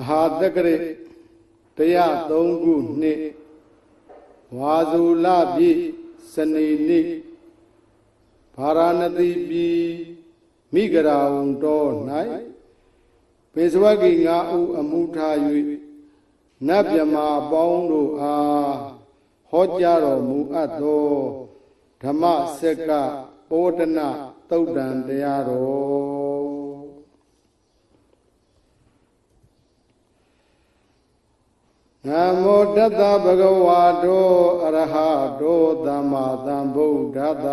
ဟာတက္ကရ103ခုနှစ်ဝါဇူလပြည့်စနေနေ့ဗာရာဏသီပြည်မိဂရာဝံတော်၌ပေစဝဂီ9ဦးအမှုထား၍နတ်မြမာပေါင်းတို့အားဟောကြားတော်မူအပ်သောဓမ္မစက္ကပောဒနာသုတ်တံတရားတော်နမောတတ္တဗဂဝါတောအရဟတောသမ္မာသမ္ဗုဒ္ဓတ္တ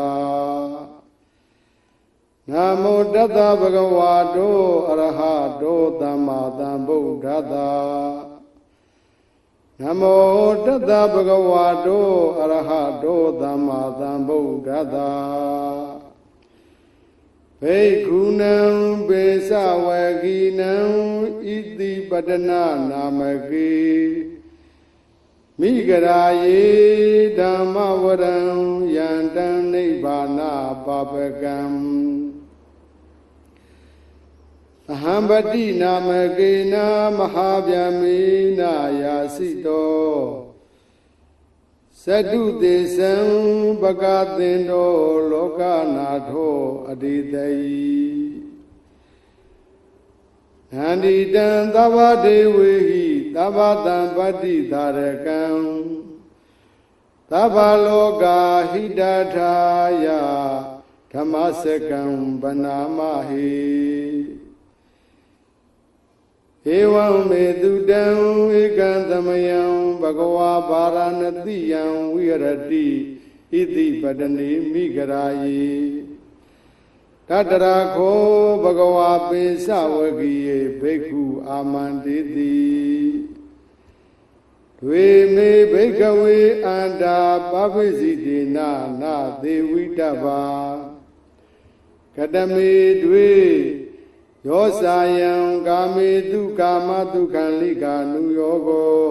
နမောတတ္တဗဂဝါတောအရဟတောသမ္မာသမ္ဗုဒ္ဓတ္တနမောတတ္တဗဂဝါတောအရဟတောသမ္မာသမ္ဗုဒ္ဓတ္တဘေကုဏံပေသဝဂိနံဣတိပတနာနာမကေမိဂရာယေဓမ္မဝရံယန္တံနိဗ္ဗာနပါပကံအဟံပတိနာမကေနမဟာဗျာမေနယာစိတောသတုတေသံပကသင်္တောလောကနာထောအတိတေနန္ဒီတံသဗ္ဗဒေဝေဟိသဗ္ဗတံပတ္တိသာရကံသဗ္ဗလောကဟိတထာယဓမ္မစကံဗနာမဟိဧဝံမေတုတံဧကံသမယံဘဂဝါဗာရာဏတိယံဝိရတိဣတိပတနေမိဂရာယေတတရာခောဘဂဝါပိစဝဂီယေဘိက္ခုအာမန္တိတိဒွေမေဘိက္ခဝေအန္တာပပိစိတေနနာသေဝိတ္တဗာကတမေဒွေယောစာယံကာမေတုကာမတုခံလိကာနုယောကော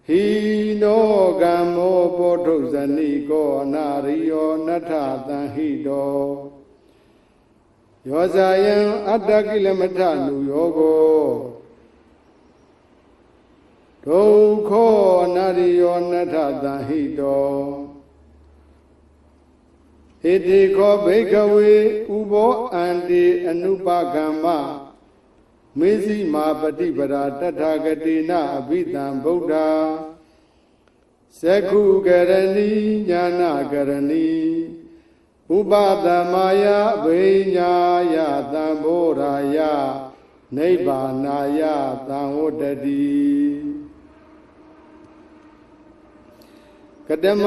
ဟိနောကမ္မောပောထုဇနိကောအနာရိယောနထသံဟိတောယောဇာယံအတ္တကိလမထနုယောကောဒုက္ခောအနာရိယောနထသံဟိတောဣတိခောဘိက္ခဝေဥဘောအန္တိအနုပကမ္မမေဇိမာပฏิပဒါတထာဂတိနအဘိဓမ္ဗုဒ္ဓသက္ခုကရဏီညာနာကရဏီဥပဒမာယဘိညာယသံဘောရာယနိဗ္ဗာနာယသံဝတ္တတိကတမ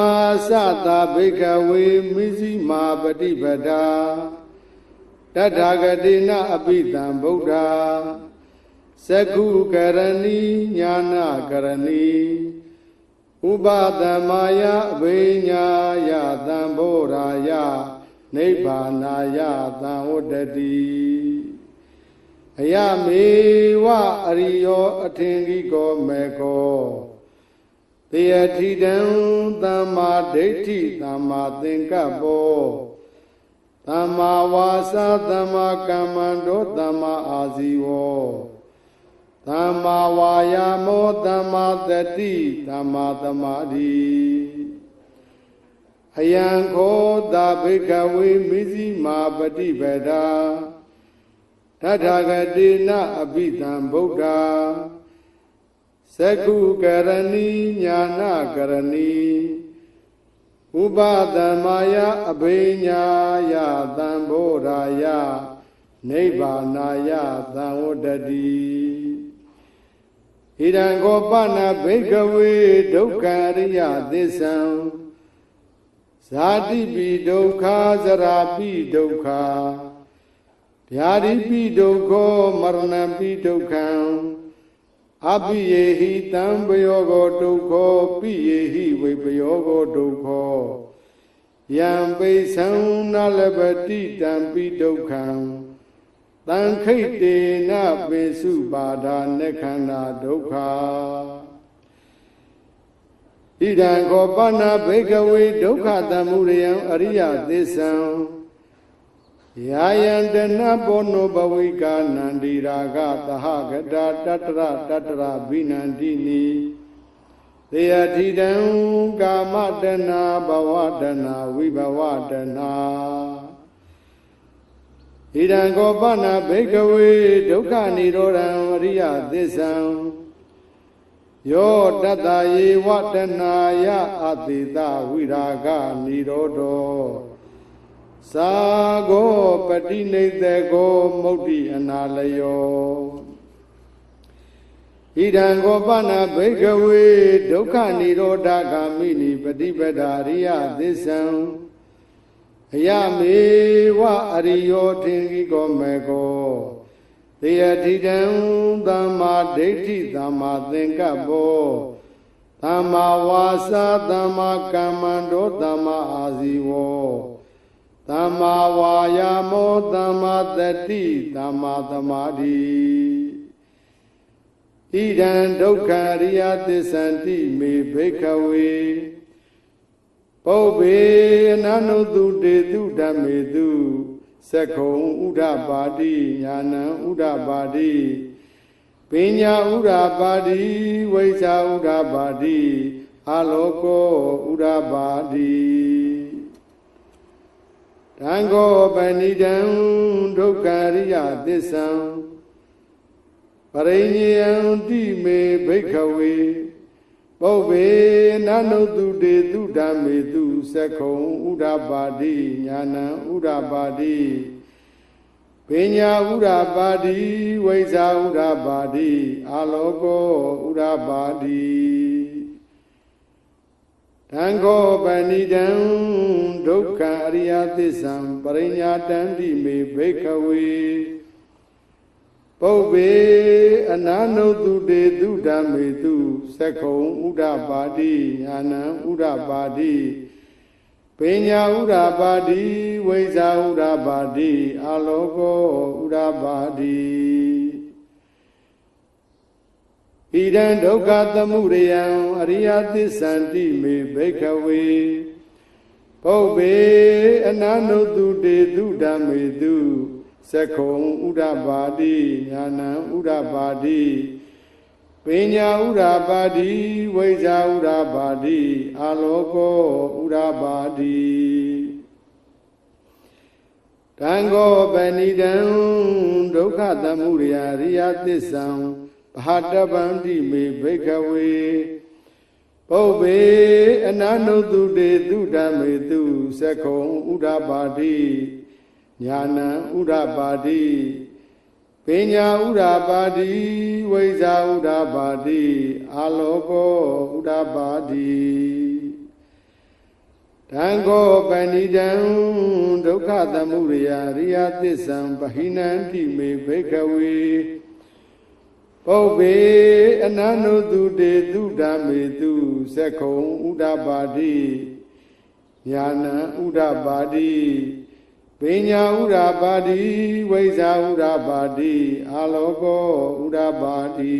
သတာဘိက္ခဝေမိဇိမာပฏิပဒါတထာဂတိနအဘိဓမ္ဗုဒ္ဓသက္ခုကရဏီညာနာကရဏီဥပဒမာယဘိညာယသံဘောရာယနိဗ္ဗာနာယသံဝတ္တတိအယမေဝအရိယောအထင်ကြီးကောမေကောသေယထိတံသမ္မာဒိဋ္ဌိသမ္မာသင်္ကပ္ပောသမ္မာဝါစာသမ္မာကမ္မန္တောသမ္မာအာဇီဝောသမ္မာဝါယာမောသမ္မာတတိသမ္မာသမာဓိအယံခောတာဘိက္ခဝေမိဇိမာပฏิပဒါတထာဂတိနအဘိဓမ္ဗုဒ္ဓသက္ခုကရဏီညာနာကရဏီဥပဒမာယအဘိညာယသံဘောရာယနိဗ္ဗာနာယသံဝတ္တတိဣဒံခောပနာဘိက္ခဝေဒုက္ခရိယသစ္ဆံဇာတိပိဒုက္ခဇရာပိဒုက္ခဗျာတိပိဒုက္ခောမရဏပိဒုက္ခံအပိယေဟိတံပယောဂောဒုက္ခောပိယေဟိဝိပယောဂောဒုက္ခောယံပိသံနလပတိတံပိဒုက္ခံတံခိတ်တေနပိစုပါဒာနခန္ဓာဒုက္ခဣဒံခောပနာဘိက္ခဝေဒုက္ခသမုဒယံအရိယသစ္ဆံ ယာယံတနဘောနောဘဝိကာနန္ဒီရာဂသဟဂတာတတရတတရဘိနန္တိနိသေယတိတံကာမတနာဘဝတနာဝိဘဝတနာဣဒံကောပနာဘိကဝေဒုက္ခនិရောဓံအရိယသစ္ဆံယောတတယေဝတနာယအတိတဝိရာဂនិရောဓောသာဂောပတိနိသေကောမုဒ္ဒိအနာလယောဣဒံကောပနာဘိကဝေဒုက္ခនិရောဓဂာမိနိပฏิပဒာရိယသစ္ဆံအယမေဝအရိယောထင်ကြီးကောမေကောသေယတိတံသမ္မာဒိဋ္ဌိသမ္မာသင်္ကပ္ပောသမ္မာဝါစာသမ္မာကမ္မန္တောသမ္မာအာဇီဝောသမ္မာဝါယာမောသမ္မာတတိသမ္မာသမာဓိဣဒံဒုက္ခအရိယသစ္ဆန္တိမေဘိက္ခဝေပုဗ္ဗေအနနုတုတေတုဓမ္မေတုသက္ခုံဥဒ္ဓပါတိညာဏံဥဒ္ဓပါတိပညာဥဒ္ဓပါတိဝိဇ္ဇာဥဒ္ဓပါတိအာလောကောဥဒ္ဓပါတိတံဃောပဏိတံဒုက္ခရိယသစ္ဆံပရိညေယံတိမေဘိက္ခဝေပုဗ္ဗေနနုတုတေတုဓမ္မေတုသက္ခုံဥဒ္ဓပါတိညာဏံဥဒ္ဓပါတိပညာဥဒ္ဓပါတိဝိဇ္ဇာဥဒ္ဓပါတိအာလောကောဥဒ္ဓပါတိတံဃောပဏိတံဒုက္ခအရိယသစ္ဆံပရိညာတန္တိမေဘိက္ခဝေပုဗ္ဗေအနနုတုတေတုဓမ္မေတုသက္ခုံဥဒ္ဓပါတိညာဏံဥဒ္ဓပါတိပညာဥဒ္ဓပါတိဝိဇ္ဇာဥဒ္ဓပါတိအာလောကောဥဒ္ဓပါတိဣဒံဒုက္ခသမုဒယံအရိယသစ္ဆန္တိမေဘိက္ခဝေပုဗ္ဗေအနနုတုတေတုဓမ္မေတုသက္ခုံဥဒ္ဓပါတိညာဏံဥဒ္ဓပါတိပညာဥဒ္ဓပါတိဝိဇ္ဇာဥဒ္ဓပါတိအာလောကောဥဒ္ဓပါတိတံဃောပဏိတံဒုက္ခသမုဒယအရိယသစ္ဆံဘာတဗန္တိမေဘိက္ခဝေပုဗ္ဗေအနနုတုတေတုဓမ္မေတုသက္ခုံဥဒ္ဓပါတိညာဏံဥဒ္ဓပါတိပညာဥဒ္ဓပါတိဝိဇ္ဇာဥဒ္ဓပါတိအာလောကောဥဒ္ဓပါတိတံဃောပဏိတံဒုက္ခသမုဒယအရိယသစ္ဆံပဟိနန္တိမေဘိက္ခဝေပုဗ္ဗေအနနုတုတေတုဓမ္မေတုသက္ခုံဥဒ္ဓပါတိညာဏံဥဒ္ဓပါတိပညာဥဒ္ဓပါတိဝိဇ္ဇာဥဒ္ဓပါတိအာလောကောဥဒ္ဓပါတိ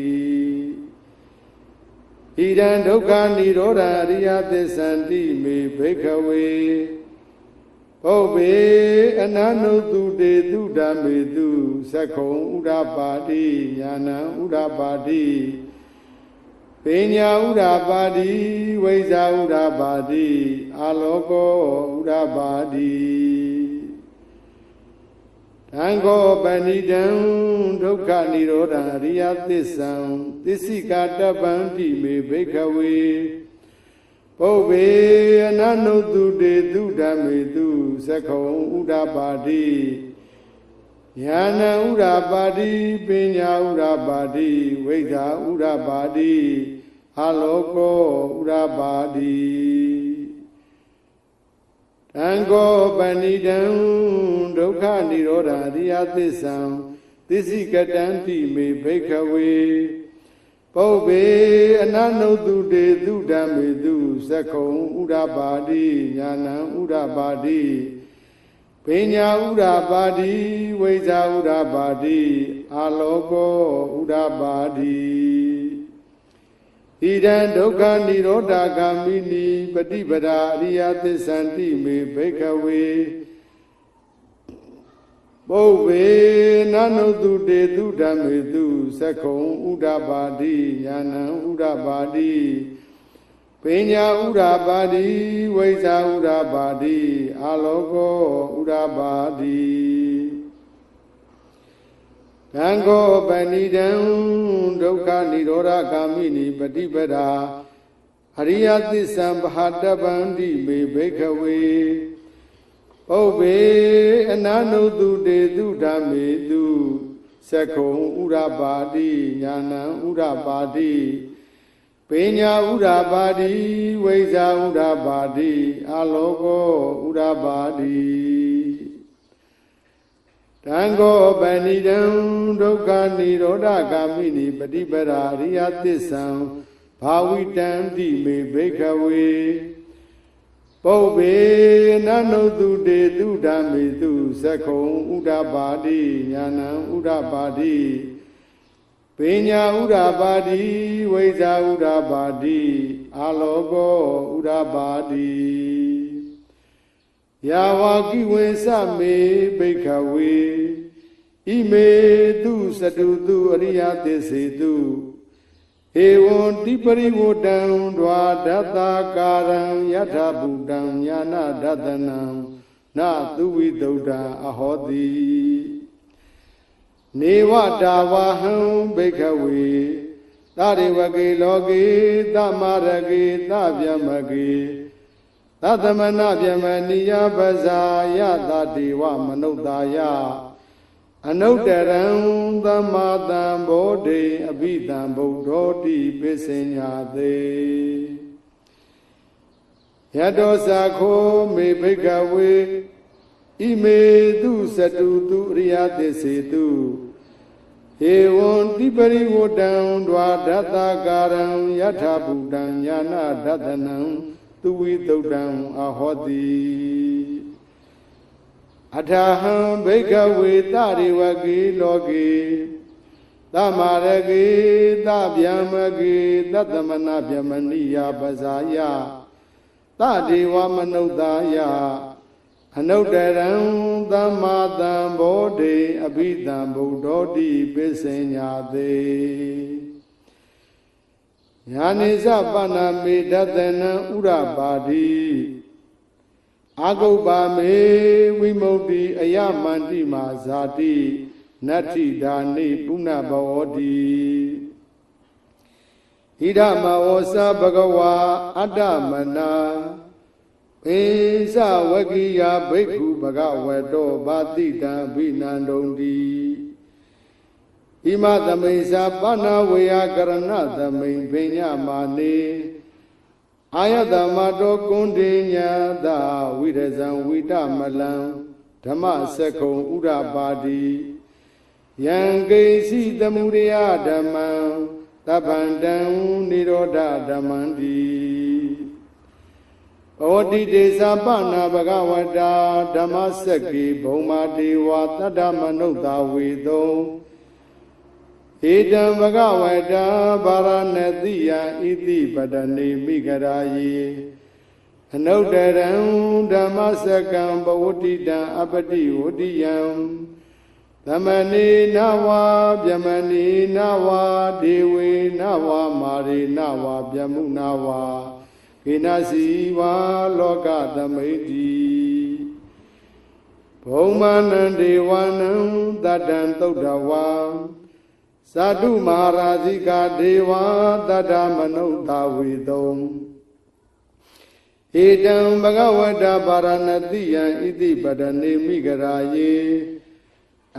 ဣဒံဒုက္ခនិရောဓအရိယသစ္ဆန္တိမေဘိက္ခဝေပုဗ္ဗေအနနုတုတေတုဓမ္မေတုသက္ခုံဥဒ္ဓပါတိညာဏံဥဒ္ဓပါတိပညာဥဒ္ဓပါတိဝိဇ္ဇာဥဒ္ဓပါတိအာလောကောဥဒ္ဓပါတိတံဃောပဏိတံဒုက္ခនិရောဓအရိယသစ္ဆံသစ္စိကာတပန္တိမေဘိက္ခဝေပုဗ္ဗေအနနုတုတေတုဓမ္မေတုသက္ခုံဥဒ္ဓပါတိညာဏံဥဒ္ဓပါတိပညာဥဒ္ဓပါတိဝိဇ္ဇာဥဒ္ဓပါတိအာလောကောဥဒ္ဓပါတိတံဃောပဏိတံဒုက္ခនិရောဓအရိယသစ္ဆံသစ္စိကတန္တိမေဘိက္ခဝေပုဗ္ဗေအနနုတုတေတုဓမ္မေတုသက္ခုံဥဒ္ဓပါတိညာဏံဥဒ္ဓပါတိပညာဥဒ္ဓပါတိဝိဇ္ဇာဥဒ္ဓပါတိအာလောကောဥဒ္ဓပါတိဣဒံဒုက္ခនិရောဓဂာမိနိပฏิပဒါအရိယသစ္ဆန္တိမေဘိက္ခဝေ ပုဗ္ဗေနနုတုတေတုဓမ္မေတုသက္ကုံဥဒ္ဓပါတိညာဏံဥဒ္ဓပါတိပညာဥဒ္ဓပါတိဝိဇ္ဇာဥဒ္ဓပါတိအာလောကောဥဒ္ဓပါတိတံခောပဏိတံဒုက္ခនិရောဓဂာမိနိပฏิပဒါအရိယသစ္စာပဟာတပန္တိမေဘိက္ခဝေပုဗ္ဗေအနနုတုတေတုဓမ္မေတုသက္ကုံဥဒ္ဓပါတိညာဏံဥဒ္ဓပါတိပညာဥဒ္ဓပါတိဝိဇ္ဇာဥဒ္ဓပါတိအာလောကောဥဒ္ဓပါတိတံခောပဏိတံဒုက္ခនិရောဓဂာမိနိပฏิပဒါအရိယသစ္စာဘာဝိတံတိမေဘိက္ခဝေပုဗ္ဗေနနုတုတေတုဓမ္မေတုသက္ကုံဥဒ္ဓပါတိညာဏံဥဒ္ဓပါတိပညာဥဒ္ဓပါတိဝိဇ္ဇာဥဒ္ဓပါတိအာလောကောဥဒ္ဓပါတိယာဝကိဝေသမေဘိက္ခဝေဣမေတုသတုတုအရိယသစ္စေတုဧဝံတိပရိဝတံဒွါဒတ္တကာရံယထဗုတံညာနာဒတနံနသုဝိတုဒ္ဓံအဟောတိနေဝတာဝဟံဘိက္ခဝေသရိဝကေလောကေသမရကေသဗျမကေသသမနဗျမနိယပဇာယသတိဝမနုဿာယအနုတ္တရံသမ္မာတံဘောဓိအဘိဓမ္ဗုဒ္ဓောတိပိစဉ္ညာသေယတောသခောမေဘိက္ခဝေဣမေတုသတုတုအရိယသစ္စေတုဧဝံတိပရိဝတံဒွါဒတ္တကာရံယထဗုတံညာနာဒတနံသူဝိတုဒ္ဓံအဟောတိအထာဟံဘိက္ခဝေသရိဝကေလောကေသမရကေသဗျမကေသတ္တမနဗျမနိယပဇာယသဒေဝမနုဿာယအနုတ္တရံသမ္မာတံဘောဓိအဘိဓမ္ဗုဒ္ဓောတိပိစဉ္ညာသေညာနိသပဏမေဒသနံဥရပါတိအာဂုပ္ပါမေဝိမု ക്തി အယမန္တိမာဇာတိနတ္ထိဒာနိပုဏ္ဏဘဝတိဣဒမဝောသဘဂဝါအတ္တမနာပိစဝကိယဘိက္ခုဘဂဝတောဘာတိတံဘိနန္ဒုံတိဣမသမိစ္ဆာပဏဝေယကရဏသမိန်ပညာမာနေအာယတမတောကုန္တေညာသဝိရဇံဝိတမလံဓမ္မစက္ကုံဥဒ္ဓပါတိယံကိစီတမှုရိယဓမ္မံသဗ္ဗန္တံនិရောဓဓမ္မံတိဘဝတိတေသပနာဘဂဝတာဓမ္မစက္ကိဘုံမာတေဝသတ္တမနုဿာဝေသောဧတံဘဂဝတာဗာရဏတိယဣတိပတနေမိဂရာယေအနုတ္တရံဓမ္မစကံဘဝတိတံအပတိဝတိယံသမနေနဝဗျမနေနဝဒေဝေနဝမာရေနဝဗျမုနဝကိနစီဝါလောကသမိတ္တိဘုံမာနံဒေဝနံတတံသုဒ္ဓဝါသတုမဟာရာဇိကဒေဝတတ္တမနုဿာဝေတုံဧတံဘဂဝတဗာရဏတိယံဣတိပတနေမိဂရာယေ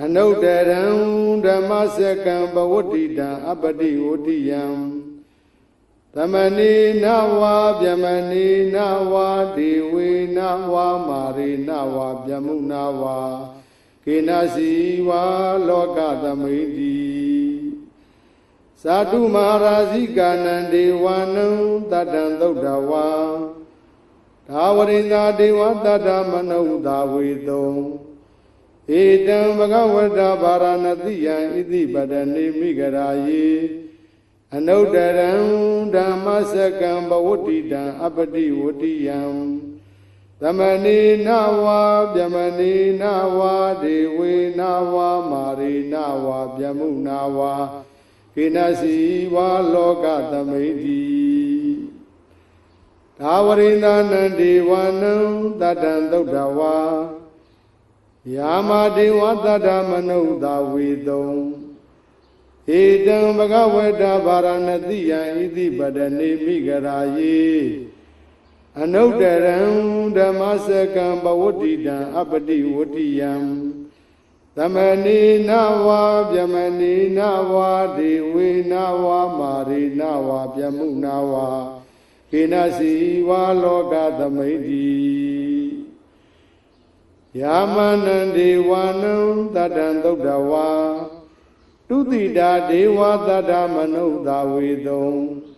အနုတ္တရံဓမ္မစကံဘဝတိတံအပတိဝတိယံသမနေနဝဗျမနေနဝဒေဝေနဝမာရေနဝဗျမုနဝကေနစီဝါလောကသမိတ္တိသတုမဟာရာဇိကနံဒေဝနံတတံသုဒ္ဓဝါသာဝရိန္ဒဒေဝတတ္တမနုဿာဝေတုံဧတံဘဂဝတဗာရဏတိယံဣတိပတနေမိဂရာယေအနုတ္တရံဓမ္မစကံဘဝတိတံအပတိဝတိယံသ သမဏေနဝါဗျမဏေနဝါဒေဝေနဝါမာရိနဝါဗျမုနဝါကိနစီဝါလောကသမိတိ သာဝရိန္ဒနံဒေဝနံတတံသုဒ္ဓဝါယာမဒေဝတတ္တမနုဿဝေတုံဧတံဘဂဝတဗာရဏတိယံဣတိပတနေမိဂရာယေအနုတရံဓမ္မစကံဘဝတိတံအပတိဝတိယံသမဏေနဝါဗျမဏေနဝါဒေဝေနဝါမာရိနဝါဗျမုနဝါကိနစီဝါလောကသမိတိယာမနံဒေဝနံတတံသုဒ္ဓဝါတုတိတာဒေဝတတ္တမနုဿဝေတုံ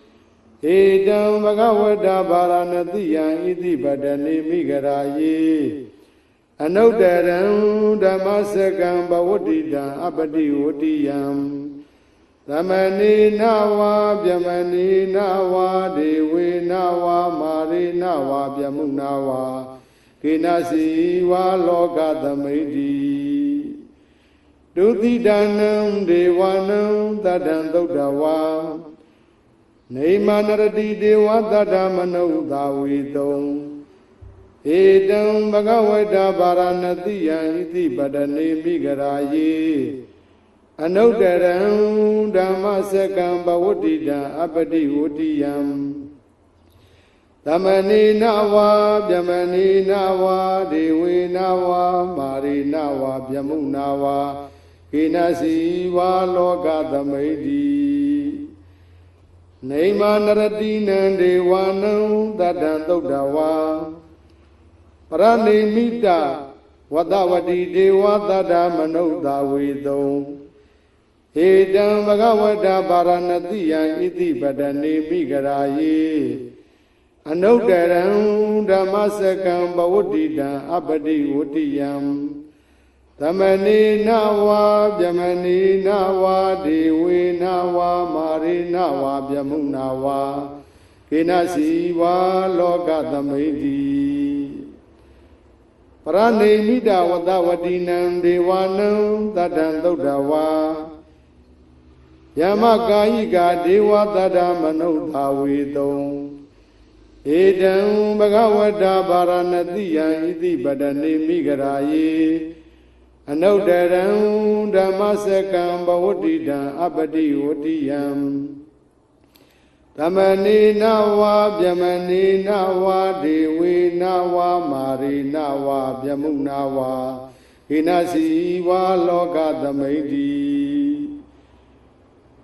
ဧတံဘဂဝတဗာရဏတိယံဣတိပတနေမိဂရာယေအနုတရံဓမ္မစကံဘဝတိတံအပတိဝတိယံသမဏေနဝါဗျမဏေနဝါဒေဝေနဝါမာရိနဝါဗျမုနဝါကိနစီဝါလောကသမိတိဒုတိတနံဒေဝနံတတံသုဒ္ဓဝါနေမနရတိဒေဝတတ္တမနုဿဝေတုံဧတံဘဂဝတဗာရဏတိယံဣတိပတနေမိဂရာယေအနုတရံဓမ္မစကံဘဝတိတံအပတိဝတိယံသမဏေနဝါဗျမဏေနဝါဒေဝေနဝါမာရိနဝါဗျမုနဝါကိနစီဝါလောကသမိတိနေမနရတိနံဒေဝနံတတံသုဒ္ဓဝါပရဏိမိတဝတဝတိဒေဝတတ္တမနုဿဝေတုံဧတံဘဂဝတဗာရဏတိယံဣတိပတနေမိဂရာယေအနုတရံဓမ္မစကံဘဝတိတံအပတိဝတိယံသမဏေနဝါဗျမဏေနဝါဒေဝေနဝါမာရိနဝါဗျမုနဝါကိနစီဝါလောကသမိတိပရဏိမိတဝတဝတိနံဒေဝနံတတံသုဒ္ဓဝါယမကာယိကာဒေဝတတ္တမနုဿဝေတုံဧတံဘဂဝတဗာရဏတိယံဣတိပတနေမိဂရာယေအနုတရံဓမ္မစကံဘဝတိတံအပတိဝတိယံသမဏေနဝါဗျမဏေနဝါဒေဝေနဝါမာရိနဝါဗျမုနဝါကိနစီဝါလောကသမိတိ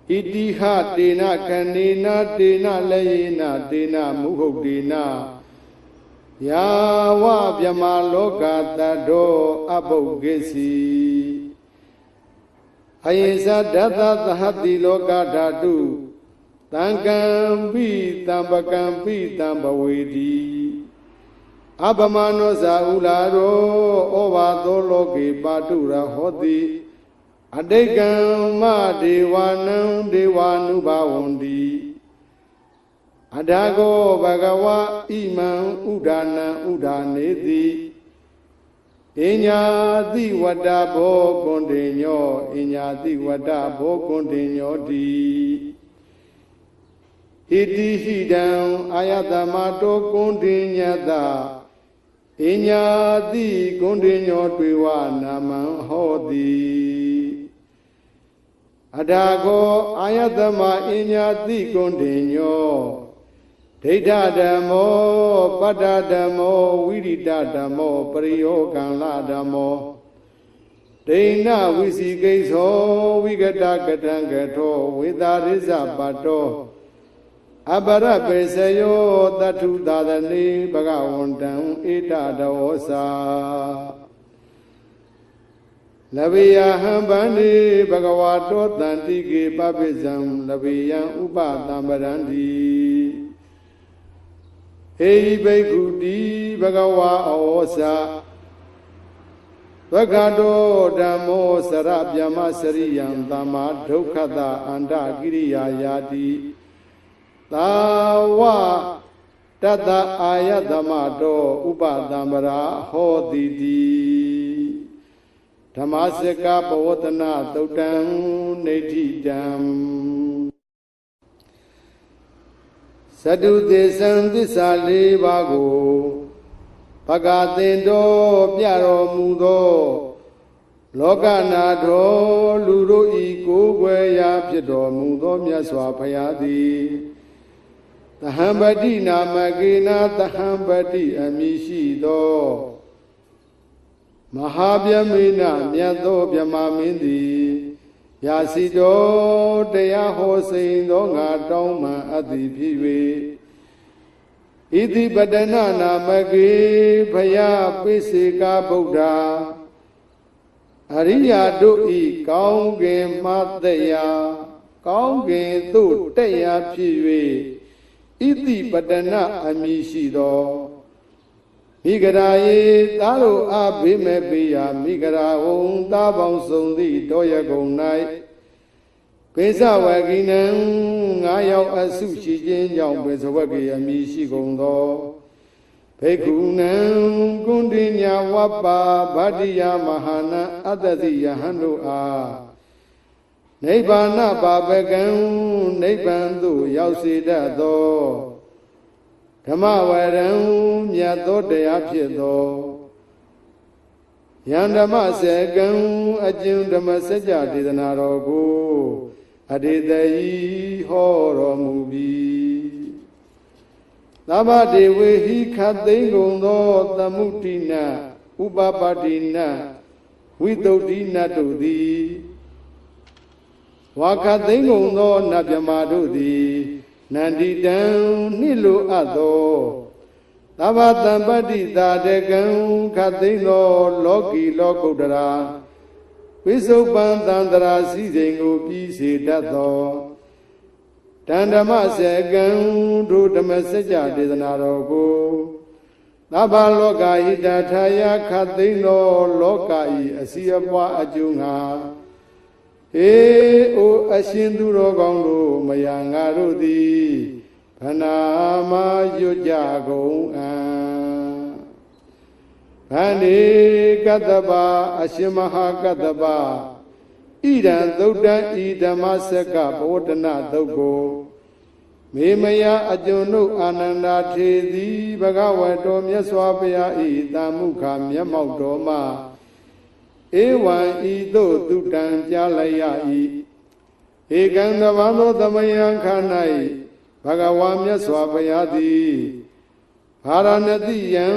ဣတိဟတေနခဏေနတေနလယေနတေနမုဟုတ်တေနယာဝဗျမလောကတတ္တောအပုဂ္ဂိစီအယိသဒတ္တသဟတိလောကဓာတုတံကံပိတံပကံပိတံဘဝေတိအပမနောဇာဥလာရောဩဘာသောလောကေပါတုရဟောတိအတိကံမဒေဝနံဒေဝ ानु ဘဝန္တိအဒါကောဘဂဝါဣမံဥဒါနံဥဒါနေတိအညာတိဝတ္တဘောကွန်တေညောအညာတိဝတ္တဘောကွန်တေညောတိဣတိဟိတံအာယတမတောကွန်တေညတအညာတိကွန်တေညောတွေဝနာမံဟောတိအဒါကောအာယတမအညာတိကွန်တေညောဒိဋ္ဌဓမ္မောပတ္တဓမ္မောဝိရိတဓမ္မောပရိယောကံလဓမ္မောဒိဏဝိစီကိသောဝိကတကတံကထောဝေသာရိဇပတ္တောအပရပေစယောတထုသာသနေဘဂဝန္တံဧတဒောသာလဗေယဟံဗန္တိဘဂဝါတောတန္တိကေပပိဇံလဗေယံဥပသံပရန္တိဟေဘိက္ခုတိဘဂဝါဩဇာဝက္ခတောဓမ္မောစရဗျမစရိယံသမ္မာဒုက္ခတအန္တကိရိယာယာတိသာဝ တတ္တအာယတမတောဥပတံပရာဟောတိတိဓမ္မစကပဝတ္တနာသုတ်တံနေတိတံသတုသေသံသစ္စာ၄ပါးကိုဘဂသင်တော်ပြတော်မူသောလောကနာတော်လူတို့ဤကိုယ်ွယ်ရာဖြစ်တော်မူသောမြတ်စွာဘုရားသည်သဟံပတိနာမကေနာသဟံပတိအမည်ရှိသောမဟာဗျမေနမြတ်သောဗြဟ္မာမင်းသည်ယာစီတော်တရားဟောစိန်သောငါတောင်းမှအပ်သည်ဖြစ်၍ဣတိပတနာနာမကေဘုရားပိစေကဗုဒ္ဓအရိယာတို့ဤကောင်းကင်မှသက်ရာကောင်းကင်သို့တက်ရာဖြစ်၍ဣတိပတနာအမည်ရှိသောမိဂရာယေသားတို့အားဘေးမဲ့ပေးရာမိဂရာဝုံသားပေါင်းစုံသည့်တောရကုံ၌ပိစဝကိနံငါးယောက်အစုရှိခြင်းကြောင့်ပိစဝကိအမည်ရှိကုန်သောဘေကုဏံကုန္တိညာဝပ္ပါဗတ္တိယမဟာနာအတ္တတိယဟန်တို့အားနိဗ္ဗာန်ပါပကံနိဗ္ဗာန်သို့ရောက်စေတတ်သောဓမ္မဝရံမြတ်သောတရားဖြစ်သောယံဓမ္မစေကံအကျဉ်ဓမ္မစကြာဒေသနာတော်ကိုအတေတယီဟောတော်မူပြီးသဗ္ဗဒေဝေဟိခတ်သိမ့်ကုန်သောသမုဒိနဥပပတ္တိနဝိတုဒ္ဓိနတို့သည်ဝါခတ်သိမ့်ကုန်သောနတ်မြမာတို့သည်နန္တိတံနှိလိုအပ်သောသဗ္ဗတံပတ္တိတာတကံခတ်သိမ့်သောလောကီလောကုတ္တရာဝိသုပ္ပံသန္တရာစည်းစိမ်ကိုပြီးစေတတ်သောတန်ဓမ္မစေကံဒုဓမ္မစကြာဒေသနာတော်ကိုသဗ္ဗလောကဟိတထာယခတ်သိမ့်သောလောကဤအစီအပွားအကျိုးငါအိုအရှင်သူတော်ကောင်းတို့မယာငါတို့သည်ခန္ဓာမရွတ်ကြကုန်အံဗန္ဒီကတ္တပအရှင်မဟာကတ္တပဣဒံသုတ်တံဤဓမ္မစကပဝတ္တနာသုတ်ကိုမေမယအကျွန်ုပ်အာနန္ဒာထေသည်ဘဂဝတောမြတ်စွာဘုရားဤတမ္မုခမျက်မှောက်တော်မှာဧဝံဤသို့သူတံကြားလိုက်ရ၏ဧကံတဘာသောသမယံခန္ဓာ၏ဘဂဝါမြတ်စွာဘုရားသည်ဗာရာဏတိယံ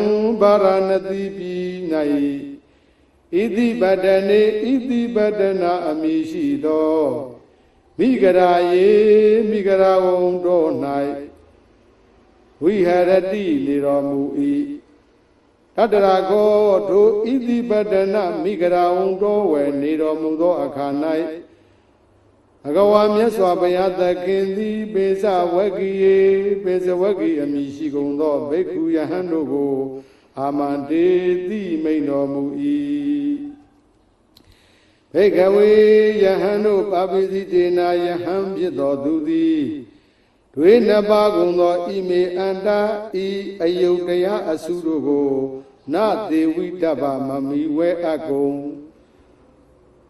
ဗာရာဏတိပြည်၌ဣတိပတ္တနေဣတိပတ္တနာအမည်ရှိသောမိဂရာယေမိဂရာဝုံတို့၌ဝိဟရတိနေတော်မူ၏တတရာကောထိုဣတိပတ္တနာမိဂရာဝုံတော်ဝယ်နေတော်မူသောအခါ၌ဘဂဝါမြတ်စွာဘုရားသခင်သည်ပေစဝဂ္ဂိယေပေစဝဂ္ဂိအမည်ရှိကုန်သောဘိက္ခုယဟန်တို့ကိုအာမန္တေတိမိန်တော်မူ၏ဘိက္ခဝေယဟန်တို့ပါပိစိတေနာယဟန်ဖြစ်တော်သူသည်တွေနှစ်ပါးကုန်သောဣမေအန္တာဤအယုတ်တရားအစုတို့ကိုနသေဝိတ္တဗမမီဝဲအကုန်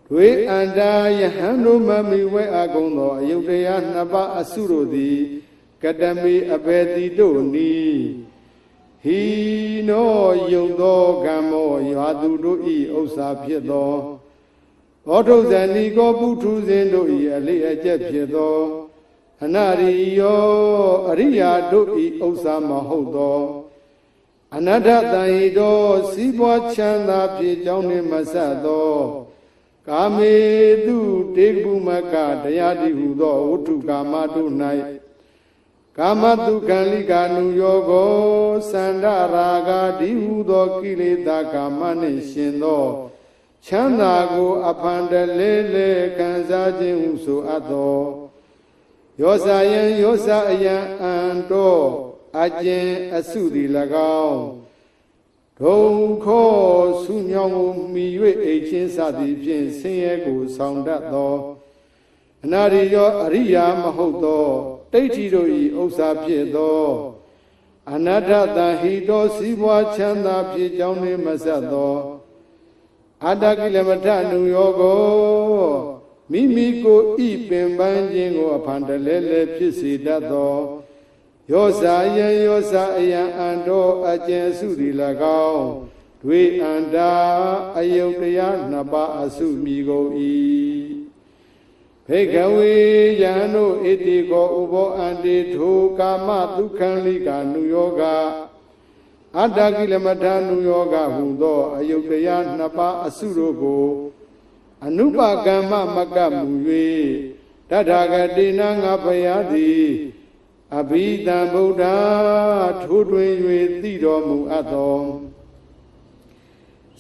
တွေအန္တာယဟန်တို့မမီဝဲအကုန်သောအယုတ်တရားနှစ်ပါးအစုတို့သည်ကတမေအဘေတိတို့နီဟိနောယုံသောကမ္မောရွာသူတို့ဤဥစ္စာဖြစ်သောဘောထုဇဏီကောပုထုဇဉ်တို့ဤအလေးအကျက်ဖြစ်သောအနာရိယောအရိယာတို့ဤဥစ္စာမဟုတ်သောအနတ္တတန်ဟိတောစီးပွားချမ်းသာဖြစ်ကြောင်းနှင့်မဆက်သောကာမေတုတေကုမကတရားတိဟုသောဝတ္ထုကာမတို့၌ကာမတုကံလိကာနုယောကောသန္တရာဂတိဟုသောကိလေသာကာမနှင့်ရှင်သောချမ်းသာကိုအဖန်တလဲလဲခံစားခြင်းဟုဆိုအပ်သောယောဇာယံယောဇာအယံအံတော်အကျဉ်အစုသည်၎င်းဒုံခောဆုညောင်းကိုမှီ၍အိတ်ချင်းစသည်ဖြင့်ဆင်းရဲကိုဆောင်တတ်သောအနာရိယောအရိယာမဟုတ်သောတိဋ္ဌိတို့၏ဥစ္စာဖြစ်သောအနတ္တတန်ဟိတောစီးပွားချမ်းသာဖြစ်ကြောင်းနှင့်မဆက်သောကာမေတုတေကုမကတရားတိဟုသောဝတ္ထုကာမတို့၌ကာမတုကံလိကာနုယောကောသန္တရာဂတိဟုသောကိလေသာကာမနှင့်ရှင်သောချမ်းသာကိုအဖန်တလဲလဲခံစားခြင်းဟုဆိုအပ်သောယောဇာယံယောဇာအယံအံတော်အကျဉ်အစုသည်၎င်းဒုံခောဆုညောင်းကိုမှီ၍အိတ်ချင်းစသည်ဖြင့်ဆင်းရဲကိုဆောင်တတ်သောအနာရိယောအရိယာမဟုတ်သောတိဋ္ဌိတို့၏ဥစ္စာဖြစ်သော အနတ္တတဟိတောစီးပွားချမ်းသာဖြစ်ကြောင်းနှင့်မဆက်သောအတ္တကိလမထနုယောကိုမိမိကိုဤပင်ပန်းခြင်းကိုအဖန်တလဲလဲဖြစ်စေတတ်သောယောစာယံယောစာအယံအန္တောအကျဉ်စုသည်၎င်းတွေအန္တာအယုတ်တရားနှစ်ပါးအစုမိကုန်၏ဘေကဝေယံတို့ဣတိကောဥဘောအန္တေထိုကာမဒုက္ခလိကာနုယောကအတ္တကိလမထနုယောဂဟူသောအယုတ်တရားနှစ်ပါးအစုတို့ကိုအနုပကမ္မမကမှု၍တထာဂတိနာငါဖယားသည်အဘိဓမ္ဗုဒ္ဓထိုးထွင်း၍သိတော်မူအပ်သော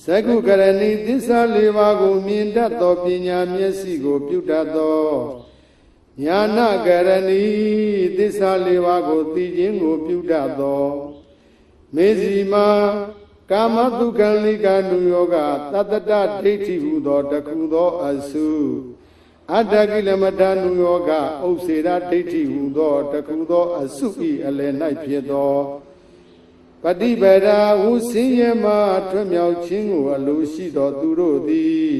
သကုကရဏီသစ္စာလေးပါးကိုမြင်တတ်သောပညာမျက်စိကိုပြုတတ်သောညာနာကရဏီသစ္စာလေးပါးကိုသိခြင်းကိုပြုတတ်သောမေဇီမာကာမတုကံလိကာနုယောဂသတ္တတဒိဋ္ဌိဟုသောတခုသောအစုအတ္တကိလမထနုယောဂဥစ္စေရဒိဋ္ဌိဟုသောတခုသောအစု၏အလယ်၌ဖြစ်သောပฏิပဒါဝုစင်းရဲမှထွတ်မြောက်ခြင်းကိုအလိုရှိသောသူတို့သည်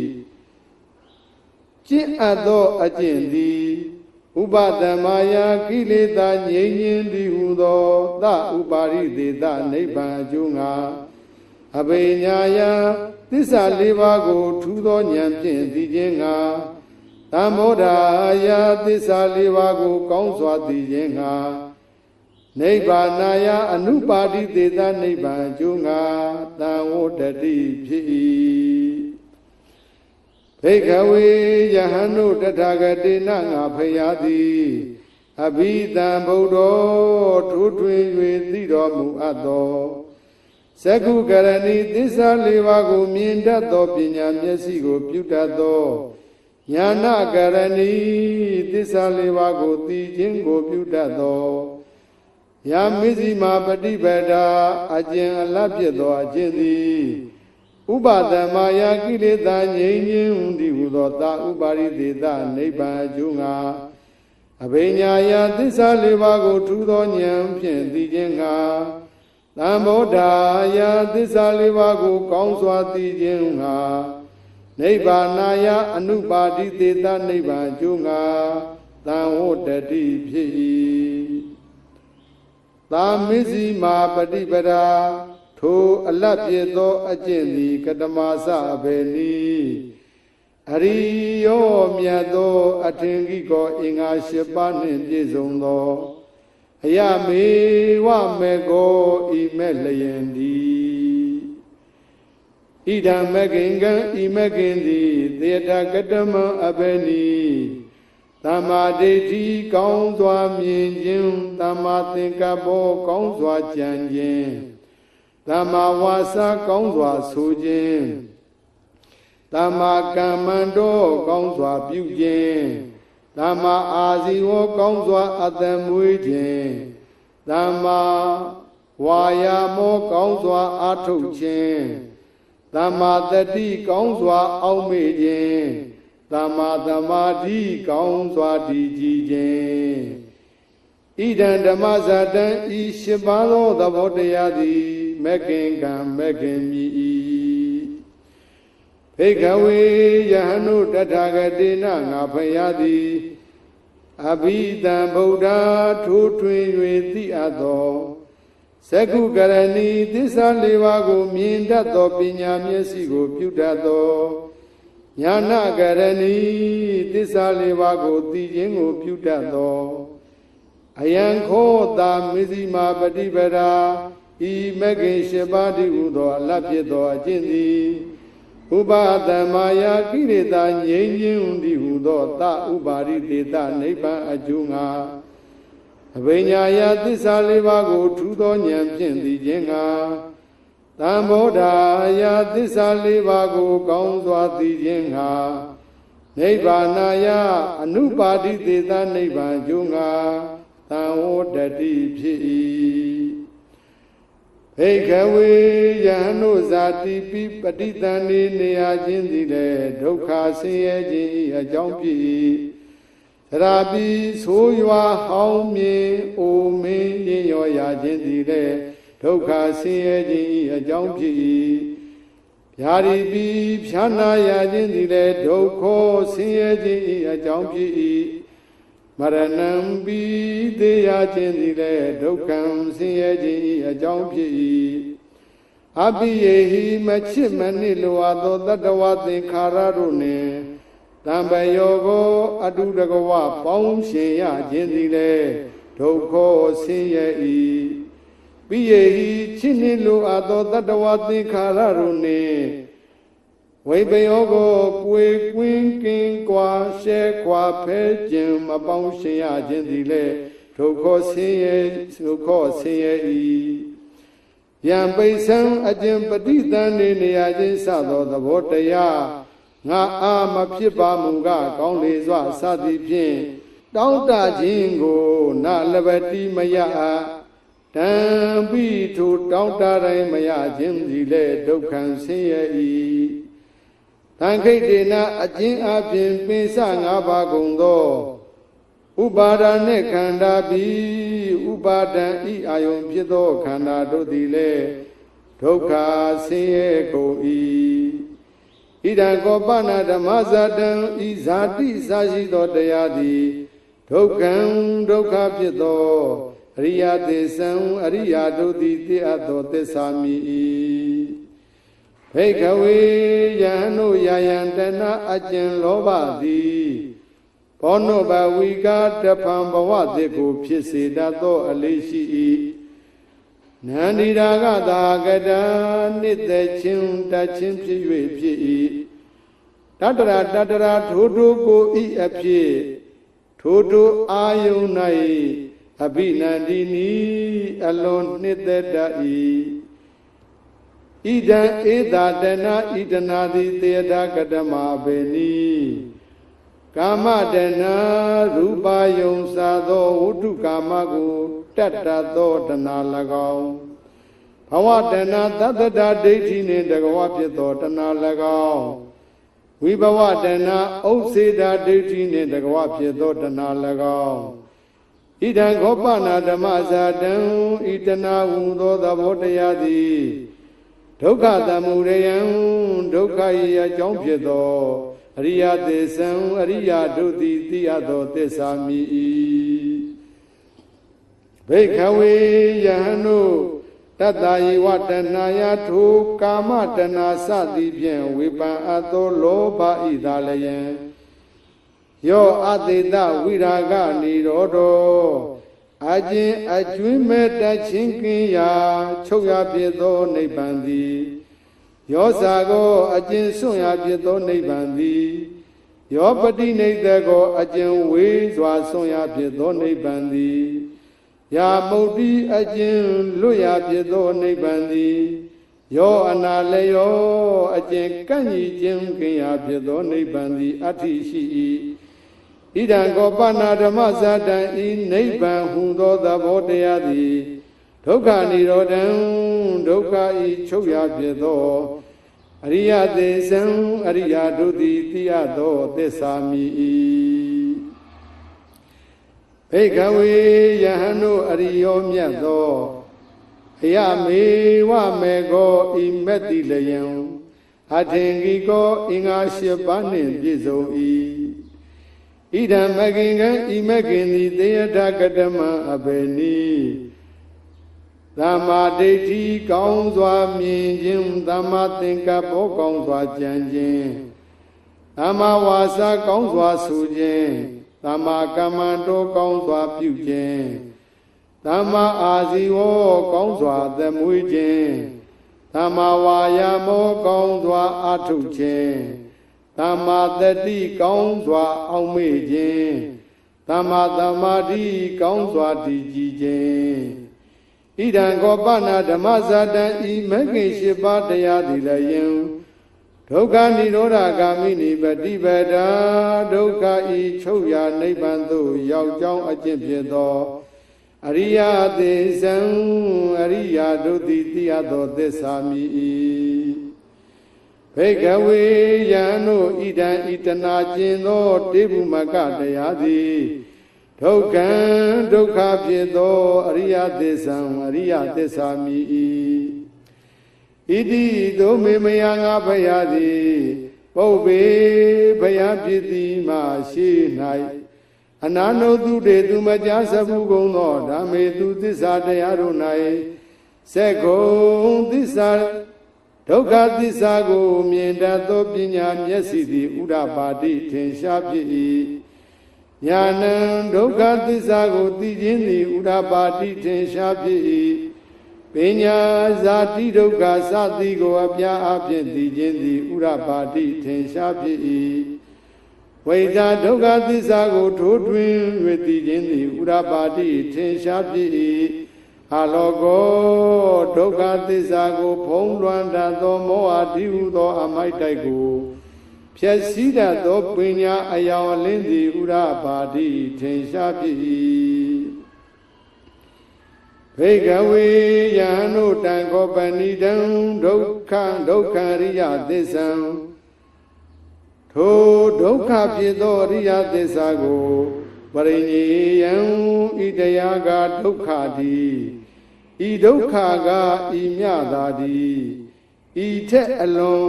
ကျင့်အပ်သောအကျင့်သည်ဥပဒမာယာကိလေသာငြိမ်းခြင်းသည်ဟုသောသဥပါရိသေသနိဗ္ဗာန်အကျိုးငါအဘိညာယသစ္စာလေးပါးကိုထူးသောဉာဏ်ဖြင့်သိခြင်းငါသံမောဒာယသစ္စာလေးပါးကိုကောင်းစွာသိခြင်းငါနိဗ္ဗာနာယအနုပါတိသေသနိဗ္ဗာန်အကျိုးငါသံဝတ္တိဖြစ်၏ဘေကဝေယဟန်တို့တထာဂတိနငါဖယားသည်အဘိဓမ္ဗုဒ္ဓထိုးထွင်း၍သိတော်မူအပ်သောသကုကရဏီသစ္စာလေးပါးကိုမြင်တတ်သောပညာမျက်စိကိုပြုတတ်သောညာနာကရဏီသစ္စာလေးပါးကိုသိခြင်းကိုပြုတတ်သောယာမေဇိမာပฏิပဒါအကျဉ်အလတ်ဖြစ်သောအကျင့်သည်ဥပဒမာယာကိလေသာငြိမ်းခြင်းသည်ဟူသောသာဥပါရိသေသနိဗ္ဗာန်အကျိုးငါအဘိညာယသစ္စာလေးပါးကိုထူးသောဉာဏ်ဖြင့်သိခြင်းငါသံဘောဓာယသစ္စာလေးပါးကိုကောင်းစွာသိခြင်းငါနိဗ္ဗာနာယအနုပါတိသေသနိဗ္ဗာန်အကျိုးငါသံဝတ္တိဖြစ်၏သာမစ္စည်းမာပฏิပဒါထိုအလတ်ပြည့်သောအကျင့်သည်ကတမစအဘေနီအရိယောမြတ်သောအထင်ကြီးကောအင်္ဂါ၈ပါးနှင့်ပြည့်စုံသောအယမေဝမေကောဤမဲ့လျင်သည်ဣဒံမဂင်္ဂံဤမဂင်သည်သေတကတမအဘေနီသမ္မာဒိဋ္ဌိကောင်းစွာမြင်ခြင်းသမ္မာသင်္ကပ္ပောကောင်းစွာကြံခြင်းသမ္မာဝါစာကောင်းစွာဆိုခြင်းသမ္မာကမ္မန္တောကောင်းစွာပြုခြင်းသမ္မာအာဇီဝကောင်းစွာအသက်မွေးခြင်းသမ္မာဝါယာမောကောင်းစွာအားထုတ်ခြင်းသမ္မာတတိကောင်းစွာအောက်မေ့ခြင်းသမ္မာသမာဓိကောင်းစွာတည်ကြည်ခြင်းဣဒံဓမ္မဇာတံဤ၈ပါးသောသဘောတရားသည်မဂ္ဂင်ကံမဂ္ဂင်မြည်၏ဘေကဝေယဟန်တို့တထာဂတိနငါဖယားသည်အဘိဓမ္ဗုဒ္ဓထိုးထွင်း၍သိအပ်သောသကုကရဏီသစ္စာလေးပါးကိုမြင်တတ်သောပညာမျက်စိကိုပြုတတ်သောညာနာကရဏီသစ္စာလေးပါးကိုသိခြင်းကိုပြုတတ်သောအယံခောတာမစ္စည်းမာပฏิပဒါဤမဂ္ဂင်၈ပါးတည်းဟူသောအလတ်ဖြစ်သောအကျင့်သည်ဥပဒမာယာကိလေသာငြိမ်းခြင်းတည်းဟူသောသဥပါရိသေသနိဗ္ဗာန်အကျိုးငါအဘိညာယသစ္စာလေးပါးကိုထူးသောဉာဏ်ဖြင့်သိခြင်းငါသံဘောဓာယသစ္စာလေးပါးကိုကောင်းစွာသိခြင်းငါနိဗ္ဗာနာယအနုပါတိသေသနိဗ္ဗာန်အကျိုးငါသံဝတ္တိဖြစ်၏ဘေကဝေယဟန်တို့ဇာတိပိပฏิတန်နေရာချင်းသည်လည်းဒုက္ခဆင်းရဲခြင်း၏အကြောင်းဖြစ်၏ သ ရာပိဆိုးရွာဟောင်းမြင်အိုမင်းရင်ရောရခြင်းသည်လေဒုက္ခဆင်းရဲခြင်း၏အကြောင်းဖြစ်၏ဗျာဒီပိဖြာနာရခြင်းသည်လေဒုက္ခဆင်းရဲခြင်း၏အကြောင်းဖြစ်၏မရဏံပိသေရခြင်းသည်လေဒုက္ခံဆင်းရဲခြင်း၏အကြောင်းဖြစ်၏အပိယေဟိမချစ်မနစ်လိုအပ်သောတတ္တဝသင်္ခါရတို့နှင့်တံပယောကိုအတုတကဝပေါင်းရှင်ရခြင်းသည်လေဒုက္ခဆင်းရဲ၏ပိယေဟိချစ်နစ်လိုအပ်သောတတ္တဝသင်္ခါရတို့နှင့်ဝိပယောကိုကွေကွင်းကင်းကွာရှဲခွာဖဲခြင်းမပေါင်းရှင်ရခြင်းသည်လေဒုက္ခဆင်းရဲ၏ယံပိဿံအကျင့်ပဋိသန္ဓေနေရခြင်းစသောသဘောတရားငါအားမဖြစ်ပါမူကကောင်းလေစွာစသည်ဖြင့်တောင်းတခြင်းကိုနာလဘတိမရတံပိထိုတောင်းတတိုင်းမရခြင်းသည်လေဒုက္ခံဆင်းရဲ၏တံခိတ်တေနအကျင့်အပြင်ပင်စ၅ပါးကုန်သောဥပါဒာနှင့်ခန္ဓာပြီးဥပါဒံဤအာယုံဖြစ်သောခန္ဓာတို့သည်လေဒုက္ခဆင်းရဲကုန်၏ဣဒံကောပနာဓမ္မဇာတံဤဇာတိစာရှိသောတရားသည်ဒုက္ခံဒုက္ခဖြစ်သောအရိယသစ္စာအရိယာတို့သည်သိအပ်သောသစ္စာမြည်၏ဘိက္ခဝေယဟန်တို့ယာယံတဏအကျဉ်လောဘသည်ဘောနုဘဝိကာတဖံဘဝသစ်ကိုဖြစ်စေတတ်သောအလေးရှိ၏နန္ဒီရာဂသာကတံနှစ်သက်ချင်းတတ်ချင်းဖြစ်၍ဖြစ်၏တတရာထိုကိုဤအဖြစ်ထိုအာယုန်၌အဘိနန္ဒီနီအလွန်နှစ်သက်တတ်၏ဣဒံဧတာတနာဣတနာတိတေတာကတမဘေနိကာမတနာရူပယုံစာသောဝတ္ထုကာမကိုတတ်တတ်သောတဏှာ၎င်းဘဝတဏှာသတ္တတဒိဋ္ဌိနှင့်တကဝဖြစ်သောတဏှာ၎င်းဝိဘဝတဏှာဥစ္စေတာဒိဋ္ဌိနှင့်တကဝဖြစ်သောတဏှာ၎င်းဣဒံခောပနာဓမ္မဇာတံဣတနာဟူသောသဘောတရားသည်ဒုက္ခသမုဒယံဒုက္ခ၏အကြောင်းဖြစ်သောအရိယသစ္စာအရိယာတို့သည်သိအပ်သောသစ္စာမြည်၏ဘိက္ခဝေယဟန်တို့တတ္တယေဝတဏှာယထိုကာမတဏှာစသည်ဖြင့်ဝေပံအပ်သောလောဘဤသာလျင်ယောအတေတဝိရာဂနိရောဓောအကျဉ်အကျွင်းမဲ့တချင်းကင်းရာချုပ်ရဖြစ်သောနိဗ္ဗာန်သည်ယောဇာကိုအကျဉ်စွန့်ရဖြစ်သောနိဗ္ဗာန်သည်ယောပတိနိဒကိုအကျဉ်ဝေးစွာစွန့်ရဖြစ်သောနိဗ္ဗာန်သည်ယာမုတ်တိအကျဉ်လွတ်ရဖြစ်သောနိဗ္ဗာန်သည်ယောအနာလယောအကျဉ်ကန့်ညီခြင်းကင်းရာဖြစ်သောနိဗ္ဗာန်သည်အဋ္ဌိရှိ၏ဣဒံကောပနာဓမ္မဇာတံဤနိဗ္ဗာန်ဟူသောသဘောတရားသည်ဒုက္ခនិရောဓံဒုက္ခဤချုပ်ရဖြစ်သောအရိယသစ္စာအရိယာတို့သည်သိရသောသစ္စာမြည်၏ဘိက္ခဝေယဟန်တို့အရိယောမြတ်သောအယမေဝမေကောဤမက်တိလယံအထင်ကြီးကောအင်္ဂါ၈ပါးနှင့်ပြည့်စုံ၏ဣဒံမဂင်ကံဤမဂင်သည်တေယထာကတမအဘေနိသမ္မာဒိဋ္ဌိကောင်းစွာမြင်ခြင်းသမ္မာသင်္ကပ္ပကောင်းစွာကြံခြင်းသမ္မာဝါစာကောင်းစွာဆိုခြင်းသမ္မာကမ္မန္တောကောင်းစွာပြုခြင်းသမ္မာအာဇီဝကောင်းစွာသမွေးခြင်းသမ္မာဝါယာမောကောင်းစွာအာထုတ်ခြင်းသမ္မာတတိကောင်းစွာအောင်မေ့ခြင်းသမ္မာသမာဓိကောင်းစွာတည်ကြည်ခြင်းဣဒံကောပနာဓမ္မဇာတံဤမဂ္ဂင်၈ပါးတရားသည်လည်းယံဒုက္ခនិရောဓဂာမိနိပฏิပဒါဒုက္ခဤချုပ်ရာနိဗ္ဗာန်သို့ရောက်ကြောင်းအကျင့်ဖြစ်သောအရိယသစ္စာအရိယာတို့သည်သိရသောသစ္စာမြည်၏ ဘေကဝေယံတို့ဣဒံဣတနာကျင်သောတေဘုမကတရားသည်ဒုက္ခံဒုက္ခဖြစ်သောအရိယသစ္စာအရိယသစ္စာမိ၏ဣတိသို့မေမယငါဘုရားသည်ပုပ္ပေဘုရားဖြစ်သည်မှရှိ၌အနာနုတုတေသူမကြားစဘူးကုန်သောဓမ္မေသူသစ္စာတရားတို့၌စက္ကုံသစ္စာဒုက္ခသစ္စာကိုမြင်တတ်သောပညာမျက်စိသည်ဥဒ္ဓပါတိထင်ရှားဖြစ်၏ညာဏံဒုက္ခသစ္စာကိုသိခြင်းသည်ဥဒ္ဓပါတိထင်ရှားဖြစ်၏ပညာဇာတိဒုက္ခစသည်ကိုအပြားအဖြင့်သိခြင်းသည်ဥဒ္ဓပါတိထင်ရှားဖြစ်၏ဝိဇာဒုက္ခသစ္စာကိုထိုးထွင်း၍သိခြင်းသည်ဥဒ္ဓပါတိထင်ရှားဖြစ်၏အလောကောဒုက္ခသစ္စာကိုဖုံးလွှမ်းတတ်သောမောဟတိဟုသောအမိုက်တိုက်ကိုဖြည့်စည်းတတ်သောပညာအယောင်အလင်းသည်ဥဒ္ဓပါတိထင်ရှားဖြစ်၏ဘေကဝေယံတို့တံခောပဏိတံဒုက္ခရိယသစ္စာထိုဒုက္ခဖြစ်သောအရိယသစ္စာကိုပရိညေယံဤတရားကဒုက္ခသည်ဤဒုက္ခကဤမြတာသည်ဤထက်အလွန်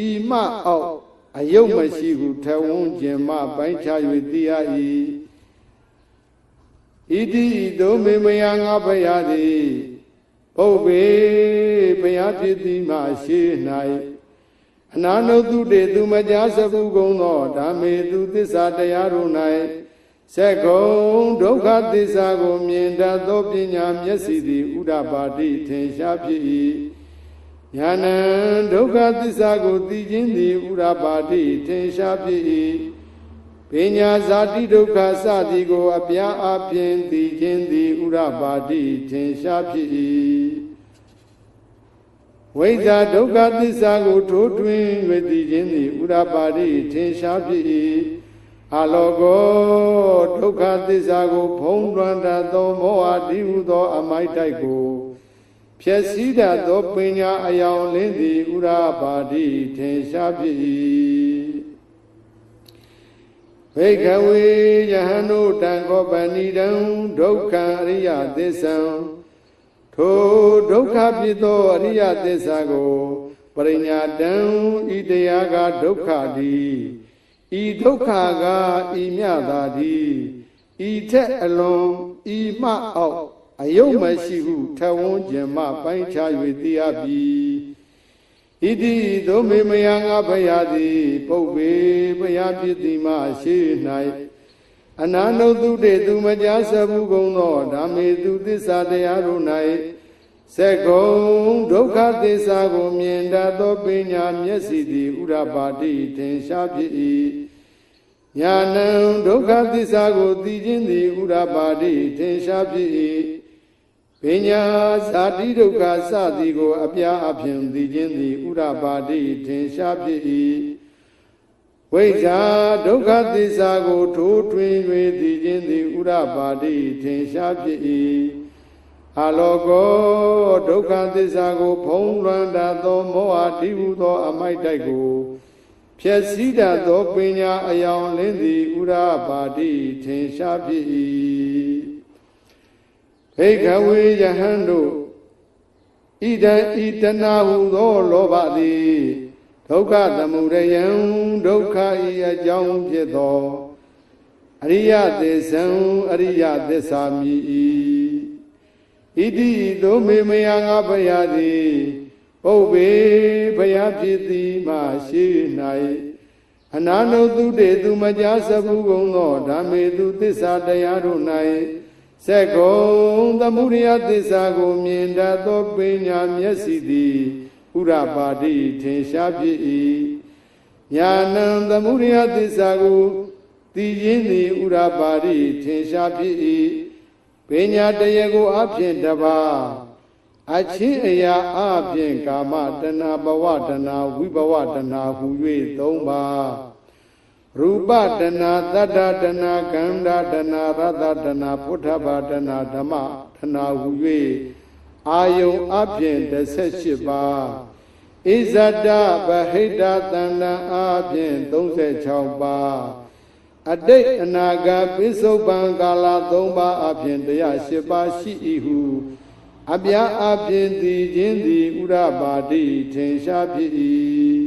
ဤမအောက်အယုတ်မရှိဟုထဝန်းကျင်မှပိုင်းခြား၍သိရ၏ဣတိသို့မေမယငါဘုရားသည်ပုပ္ပေဘုရားဖြစ်သည်မှရှိ၌အနာနုတုတေသူမကြားစဘူးကုန်သောဓမ္မေသူသစ္စာတရားတို့၌စက္ကုံဒုက္ခသစ္စာကိုမြင်တတ်သောပညာမျက်စိသည်ဥဒ္ဓပါတိထင်ရှားဖြစ်၏ညာဏံဒုက္ခသစ္စာကိုသိခြင်းသည်ဥဒ္ဓပါတိထင်ရှားဖြစ်၏ပညာဇာတိဒုက္ခစသည်ကိုအပြားအဖြင့်သိခြင်းသည်ဥဒ္ဓပါတိထင်ရှားဖြစ်၏ဝိဇ္ဇာဒုက္ခသစ္စာကိုထိုးထွင်း၍သိခြင်းသည်ဥဒ္ဓပါတိထင်ရှားဖြစ်၏အလောကောဒုက္ခသစ္စာကိုဖုံးလွှမ်းတတ်သောမောဟတိဟုသောအမိုက်တိုက်ကိုဖြည့်စည်းတတ်သောပညာအယောင်လင်းသည်ဥဒ္ဓပါတိထင်ရှားဖြစ်၏ဘေကဝေယဟန်တို့တံခောပဏိတံဒုက္ခအရိယသစ္စာထိုဒုက္ခဖြစ်သောအရိယသစ္စာကိုပရိညာတံဤတရားကဒုက္ခသည်ဤဒုက္ခကဤမြတာသည်ဤထက်အလွန်ဤမအောက်အယုတ်မရှိဟုထဝန်းကျင်မှပိုင်းခြား၍သိရပြီဣတိသို့မေမယငါဘုရားသည်ပုပ္ပေဘုရားဖြစ်သည်မှရှိ၌အနာနုတုတေသူမကြားစဘူးကုန်သောဓမ္မေသူသစ္စာတရားတို့၌စက္ကုံဒုက္ခသစ္စာကိုမြင်တတ်သောပညာမျက်စိသည်ဥဒ္ဓပါတိထင်ရှားဖြစ်၏ညာဏံဒုက္ခသစ္စာကိုသိခြင်းသည်ဥဒ္ဓပါတိထင်ရှားဖြစ်၏ပညာဇာတိဒုက္ခစသည်ကိုအပြားအဖြင့်သိခြင်းသည်ဥဒ္ဓပါတိထင်ရှားဖြစ်၏ဝိဇ္ဇာဒုက္ခသစ္စာကိုထိုးထွင်း၍သိခြင်းသည်ဥဒ္ဓပါတိထင်ရှားဖြစ်၏အလောကောဒုက္ခသစ္စာကိုဖုံးလွှမ်းတတ်သောမောဟတိဟုသောအမိုက်တိုက်ကိုဖြည့်စည်းတတ်သောပညာအယောင်လင်းသည်ဥဒ္ဓပါတိထင်ရှားဖြစ်၏ဘေကဝေယဟန်တို့ဣဒံဣတနာဟုသောလောဘသည်ဒုက္ခသမုဒယံဒုက္ခဤအကြောင်းဖြစ်သောအရိယသစ္စာအရိယသစ္စာမြည်၏ဣတိသို့မေမယငါဘုရားသည်ပုပ္ပေဘုရားဖြစ်သည်မှရှိ၌အနာနုတုတေသူမကြားစဘူးကုန်သောဓမ္မေသူသစ္စာတရားတို့၌စက္ကုံသမုဒယသစ္စာကိုမြင်တတ်သောပညာမျက်စိသည်ဥဒ္ဓပါတိထင်ရှားဖြစ်၏ညာဏံသမုဒယသစ္စာကိုသိခြင်းသည်ဥဒ္ဓပါတိထင်ရှားဖြစ်၏ပညာတရားကိုအဖြင့်တပါအချင်းအရာအဖြင့်ကာမတဏဘဝတဏဝိဘဝတဏဟူ၍သုံးပါရူပတဏသတ္တတဏကန္ဓာတဏရတတဏพุทธဘာတဏဓမ္မတဏဟူ၍အာယုံအဖြင့်18ပါဣ ဣဇဒဗဟိတတန္တံအပြင်36ပါးအတိတ်အနာဂတ်ပိစုပန်ကာလ3ပါးအပြင်108ပါးရှိ၏ဟုအပြာအပြင်သိခြင်းသည်ဥရပါတိထင်ရှားဖြစ်၏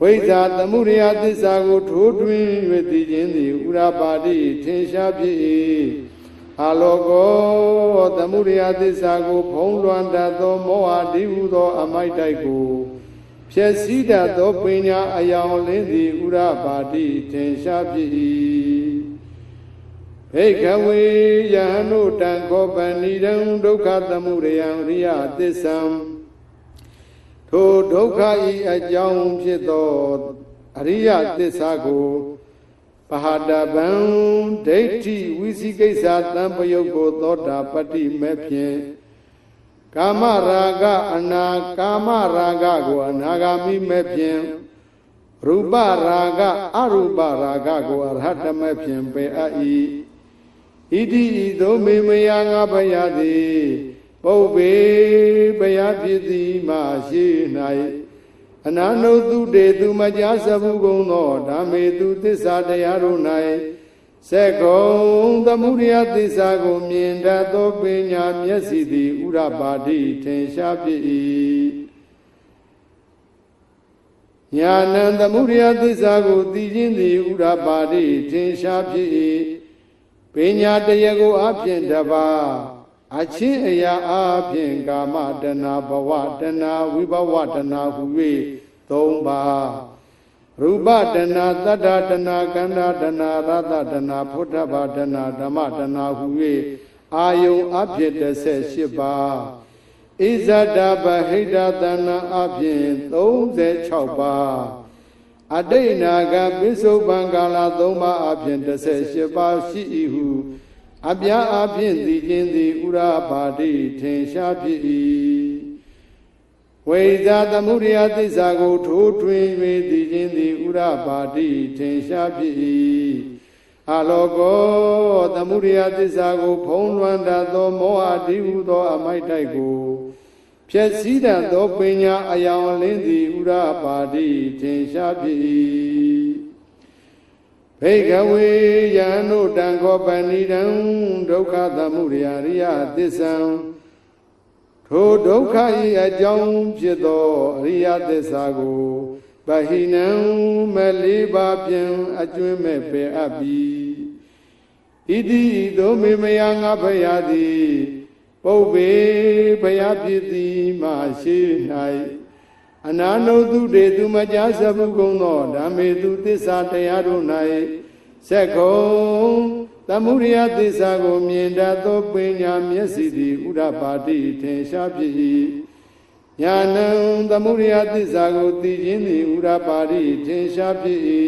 ဝိဇ္ဇာသမုဒယသစ္စာကိုထိုးထွင်း၍သိခြင်းသည်ဥရပါတိထင်ရှားဖြစ်၏အလောကောသမုဒယသစ္စာကိုဖုံးလွှမ်းတတ်သောမောဟတိဟုသောအမိုက်တိုက်ကိုဖြည့်စည်းတတ်သောပညာအယောင်လင်းသည်ဥရပါတိထင်ရှားဖြစ်၏ဘိကဝေယဟနုတံခောပဏိရံဒုက္ခသမုဒယံရိယသစ္ဆံထိုဒုက္ခဤအကြောင်းဖြစ်သောအရိယသစ္စာကိုပဟာတဗံဒိဋ္ဌိဝိသိကိစ္စတံပယုတ်ကိုသောတာပတ္တိမဲ့ဖြင့်ကာမရာဂအနာကာမရာဂကိုအနာဂါမိမဲ့ဖြင့်ရူပရာဂအရူပရာဂကိုအရဟတမဲ့ဖြင့်ပေအပ်၏ဣတိဤသို့မေမယငါဘယသည်ပုပ္ပေဘယဖြစ်သည်မရှိ၌အနာနုတုတေသူမကြားစဘူးကုန်သောဓမ္မေသူသစ္စာတရားတို့၌စက်ကုံသမုဒယသစ္စာကိုမြင်တတ်သောပညာမျက်စိသည်ဥရပါတိထင်ရှားဖြစ်၏ညာဏံသမုဒယသစ္စာကိုသိခြင်းသည်ဥရပါတိထင်ရှားဖြစ်၏ပညာတရားကိုအပြင်တပါအချင်းအရာအပြင်ကာမတဏဘဝတဏဝိဘဝတဏဟု၍3ပါးရူပတဏသတ္တတဏကန္ဓာတဏရတတဏဖုဒ္ဓဘာတဏဓမ္မတဏဟု၍အာယုံအဖြစ်18ပါးဣဇဒဗဟိတတဏအပြင်36ပါးအတိတ်နာဂပိစုပန်ကာလ3ပါးအပြင်18ပါးရှိ၏ဟုအပြာအပြင်သိခြင်းသည်ဥရပါတိထင်ရှားဖြစ်၏ဝိဇ္ဇာသမုဒယသစ္စာကိုထိုးထွင်း၍သိခြင်းသည်ဥရပါတိထင်ရှားဖြစ်၏အလောကောသမုဒယသစ္စာကိုဖုံးလွှမ်းတတ်သောမောဟတိဟုသောအမိုက်တိုက်ကိုဖြည့်စည်းတတ်သောပညာအယောင်လင်းသည်ဥရပါတိထင်ရှားဖြစ်၏ဘိကဝေယံနုတံခောပဏိတံဒုက္ခသမုဒယရိယသစ္ဆံထိုဒုက္ခဤအကြောင်းဖြစ်သောအရိယသစ္စာကိုပဟိနံမလေးပါးဖြင့်အကျွမ်းမဲ့ပယ်အပ်ပြီဣတိသို့မေမယငါဖယားသည်ပုပ္ပေဘယဖြစ်သည်မရှိ၌အနာနုတုတေသူမကြားစဘူးကုန်သောဓမ္မေသူသစ္စာတရားတို့၌စက်ကုံသမုဒယသစ္စာကိုမြင်တတ်သောပညာမျက်စိသည်ဥရပါတိထင်ရှားဖြစ်၏ညာဏံသမုဒယသစ္စာကိုသိခြင်းသည်ဥရပါတိထင်ရှားဖြစ်၏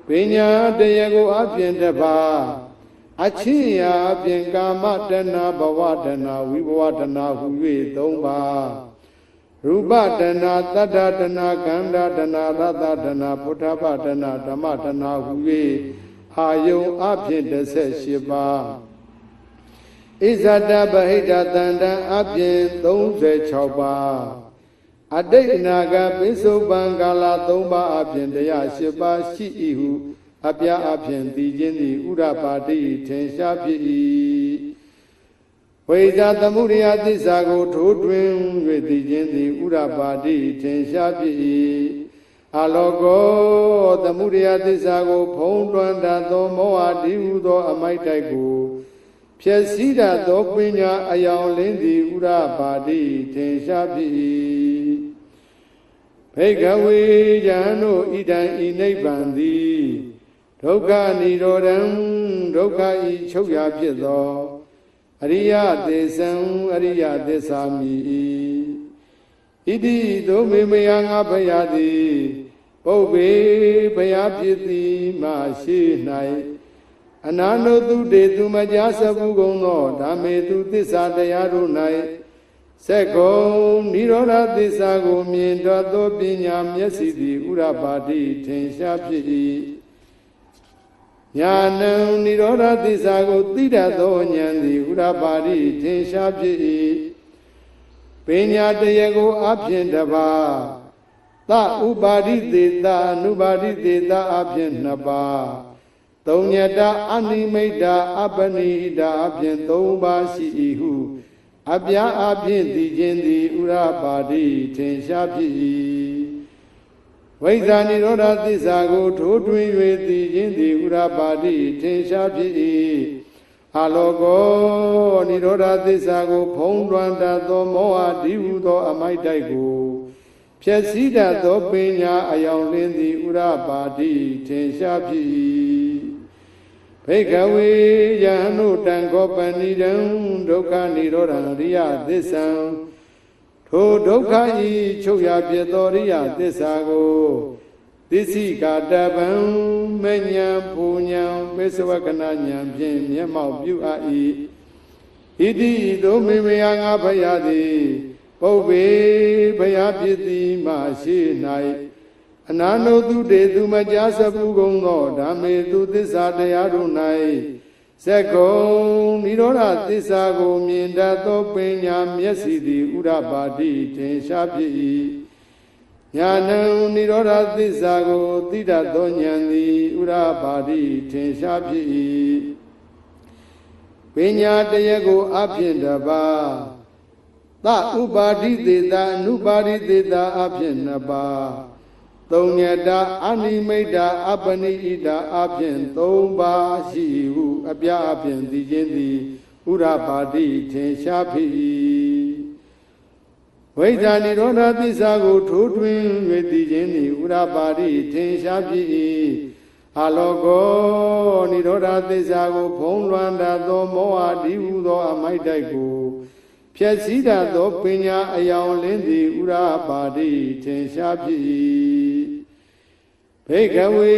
ပညာတရားကိုအပြင်တပါအချင်းရာအပြင်ကာမတဏဘဝတဏဝိဘဝတဏဟု၍3ပါးရူပတဏသတ္တတဏကန္ဓာတဏရတတဏဖုဒ္ဓဘာတဏဓမ္မတဏဟု၍အာယုံအဖြစ်18ပါးဣဇဒဗဟိတတန္တံအပြင်36ပါးအတိတ်အနာဂတ်ပိစုပန်ကာလ3ပါးအပြင်108ပါးရှိ၏ဟုအပြာအပြင်သိခြင်းသည်ဥရပါတိထင်ရှားဖြစ်၏ဝိဇ္ဇာသမုဒယသစ္စာကိုထိုးထွင်း၍သိခြင်းသည်ဥရပါတိထင်ရှားဖြစ်၏အလောကောသမုဒယသစ္စာကိုဖုံးလွှမ်းတတ်သောမောဟတိဟုသောအမိုက်တိုက်ကိုဖြည့်စည်းတတ်သောပညာအယောင်လင်းသည်ဥရပါတိထင်ရှားဖြစ်၏ဘိကဝေယံတို့ဣဒံဤနိဗ္ဗာန်သည်ဒုက္ခនិရောဓံဒုက္ခဤချုပ်ရာဖြစ်သောအရိယသေစံအရိယသစ္စာမိဣတိသို့မေမယငါဖယားသည်ပုပ္ပေဘယဖြစ်သည်မရှိ၌အနာနုတုတေသူမကြားစဘူးကုန်သောဓမ္မေသူသစ္စာတရားတို့၌စက်ကုံនិရောဓသစ္စာကိုမြင်တတ်သောပညာမျက်စိသည်ဥရပါတိထင်ရှားဖြစ်၏ညာဏံនិရောဓသစ္စာကိုသိတတ်သောဉာဏ်သည်ဥရပါတိထင်ရှားဖြစ်၏ ပညာတရားကိုအပြင်တပါးသဥပါရိသေသအနုပါရိသေသအပြင်နှစ်ပါးသုံးညတာအနိမိတ်တာအပနိဟိတာအပြင်သုံးပါးရှိ၏ဟုအပြာအပြင်သိခြင်းသည်ဥရပါတိထင်ရှားဖြစ်၏ဝိဇ္ဇာနိရောဓသစ္စာကိုထိုးထွင်း၍သိခြင်းသည်ဥရပါတိထင်ရှားဖြစ်၏အလောကောနိရောဓသစ္စာကိုဖုံးလွှမ်းတတ်သောမောဟဒီဟုသောအမိုက်တိုက်ကိုဖြည့်စည်းတတ်သောပညာအယောင်လင်းသည်ဥရပါတိထင်ရှားဖြစ်၏ဘိကဝေယဟနုတံခောပဏိတံဒုက္ခនិရောဓရိယသစ္ဆံထိုဒုက္ခဤချုပ်ရပြသောရိယသစ္စာကိုသစ္စိကာတပံမဉ္ဇဉ်ပူဉဏ်ပိစဝကနာဉာဏ်ဖြင့်မျက်မှောက်ပြုအပ်၏ဣတိသို့မိမယငါဖယားသည်ပုပ္ပေဖယားဖြစ်သည်မှရှိ၌အနာနုတုတေသူမကြားစပူကုန်သောဓမ္မေသူသစ္စာတရားတို့၌ဇက်ကုံនិရောဓသစ္စာကိုမြင်တတ်သောပညာမျက်စိသည်ဥရပါတိထင်ရှားဖြစ်၏ညာဏံនិရောဓသစ္စာကိုသိတတ်သောဉာဏ်သည်ဥရပါတိထင်ရှားဖြစ်၏ပညာတရားကိုအပြင်တပါးသဥပါတိသေတာအနုပါတိသေတာအပြင်နှစ်ပါးသုံးညတာအနိမိတ်တာအပနိဣတာအပြင်သုံးပါးရှိဟုအပြအပြင်သိခြင်းသည်ဥရပါတိထင်ရှားဖြစ်၏ဝိဇ္ဇာနိရောဓသစ္စာကိုထိုးထွင်း၍သိခြင်းသည်ဥရပါတိထင်ရှားဖြစ်၏အလောကောနိရောဓသစ္စာကိုဖုံးလွှမ်းတတ်သောမောဟဒီဟုသောအမိုက်တိုက်ကိုဖြည့်စည်းတတ်သောပညာအယောင်လင်းသည်ဥရပါတိထင်ရှားဖြစ်၏ဘိကဝေ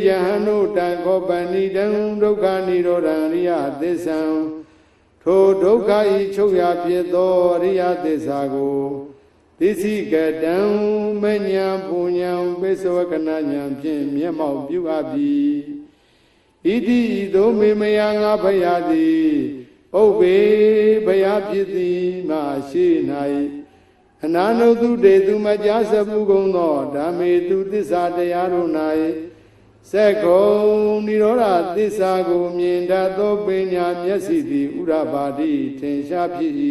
ယဟနုတံခောပဏိတံဒုက္ခនិရောဓရိယသစ္ဆံထိုဒုက္ခဤချုပ်ရဖြစ်သောရိယသစ္စာကိုသစ္စိကတံမဉ္ဇဉ်ပူဉဏ်ပိစဝကနာဉာဏ်ဖြင့်မျက်မှောက်ပြုအပ်ပြီဣတိသို့မေမယငါဖယားသည်ဥပ္ပေဖယားဖြစ်သည်မှရှိ၌အနာနုတုတေသူမကြားစပူကုန်သောဓမ္မေသူသစ္စာတရားတို့၌ဇက်ကုံនិရောဓသစ္စာကိုမြင်တတ်သောပညာမျက်စိသည်ဥရပါတိထင်ရှားဖြစ်၏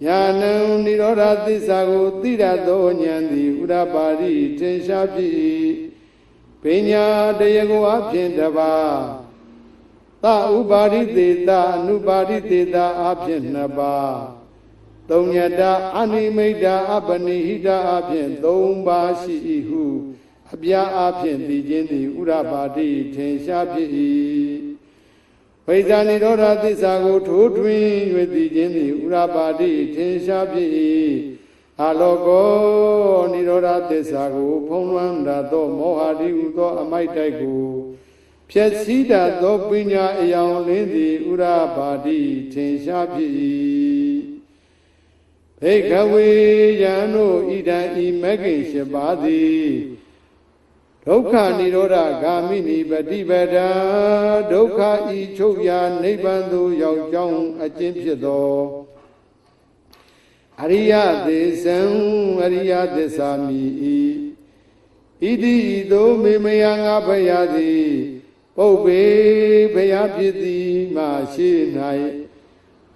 ညာဏံនិရောဓသစ္စာကိုသိတတ်သောဉာဏ်သည်ဥရပါတိထင်ရှားဖြစ်၏ပညာတရားကိုအပြင်တပါးသဥပါရိသေသအနုပါရိသေသအပြင်နှစ်ပါးသုံးညတာအနိမိတ်တာအပနိဟိတာအပြင်သုံးပါးရှိ၏ဟုအပြာအပြင်သိခြင်းသည်ဥရပါတိထင်ရှားဖြစ်၏ဝိဇ္ဇာနိရောဓသစ္စာကိုထိုးထွင်း၍သိခြင်းသည်ဥရပါတိထင်ရှားဖြစ်၏အလောကောနိရောဓသစ္စာကိုဖုံးလွှမ်းတတ်သောမောဟတိဟုသောအမိုက်တိုက်ကိုဖြည့်စည်းတတ်သောပညာအယောင်လင်းသည်ဥရပါတိထင်ရှားဖြစ်၏ဘိကဝေယံတို့ဣဒံဤမဂ္ဂင်၈ပါးသည်ဒုက္ခនិရောဓဂာမိနိပฏิပဒါဒုက္ခဤချုပ်ရာနိဗ္ဗာန်သို့ရောက်ကြောင်းအကျင့်ဖြစ်သောအရိယသစ္ဆံအရိယသစ္စာမိ၏ဣတိသို့မေမယငါဖယားသည်ပုပ္ပေဖယားဖြစ်သည်မှရှိ၌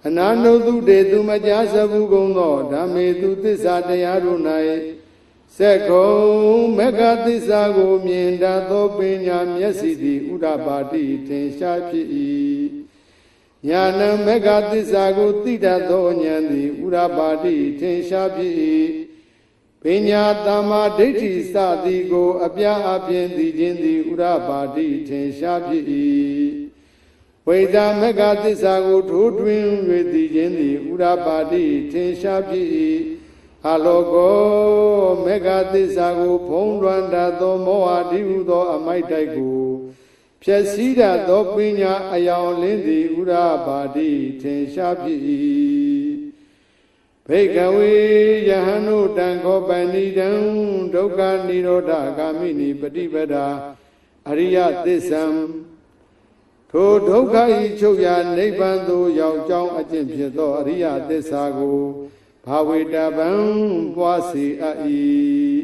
အနာနုတုတေသူမကြားစပူကုန်သောဓမ္မေသူသစ္စာတရားတို့၌ဇက်ကုံမဂ္ဂသစ္စာကိုမြင်တတ်သောပညာမျက်စိသည်ဥရပါတိထင်ရှားဖြစ်၏ညာဏမဂ္ဂသစ္စာကိုသိတတ်သောဉာဏ်သည်ဥရပါတိထင်ရှားဖြစ်၏ပညာသမ္မာဒိဋ္ဌိစသည်ကိုအပြအပြင်သိခြင်းသည်ဥရပါတိထင်ရှားဖြစ်၏ဝိဇ္ဇာမဂ္ဂသစ္စာကိုထိုးထွင်း၍သိခြင်းသည်ဥရပါတိထင်ရှားဖြစ်၏အလောကောမဂ္ဂသစ္စာကိုဖုံးလွှမ်းတတ်သောမောဟတိဟုသောအမိုက်တိုက်ကိုဖြည့်စည်းတတ်သောပညာအယောင်လင်းသည်ဥရပါတိထင်ရှားဖြစ်၏ဘိကဝေယဟနုတံခောပဏိတံဒုက္ခនិရောဓဂာမိနိပฏิပဒါအရိယသစ္ဆံထိုဒုက္ခဤချုပ်ရာနိဗ္ဗာန်သို့ရောက်ကြောင်းအကျင့်ဖြစ်သောအရိယသစ္စာကိုဘ ဘာဝေတပံပွားစီအပ်၏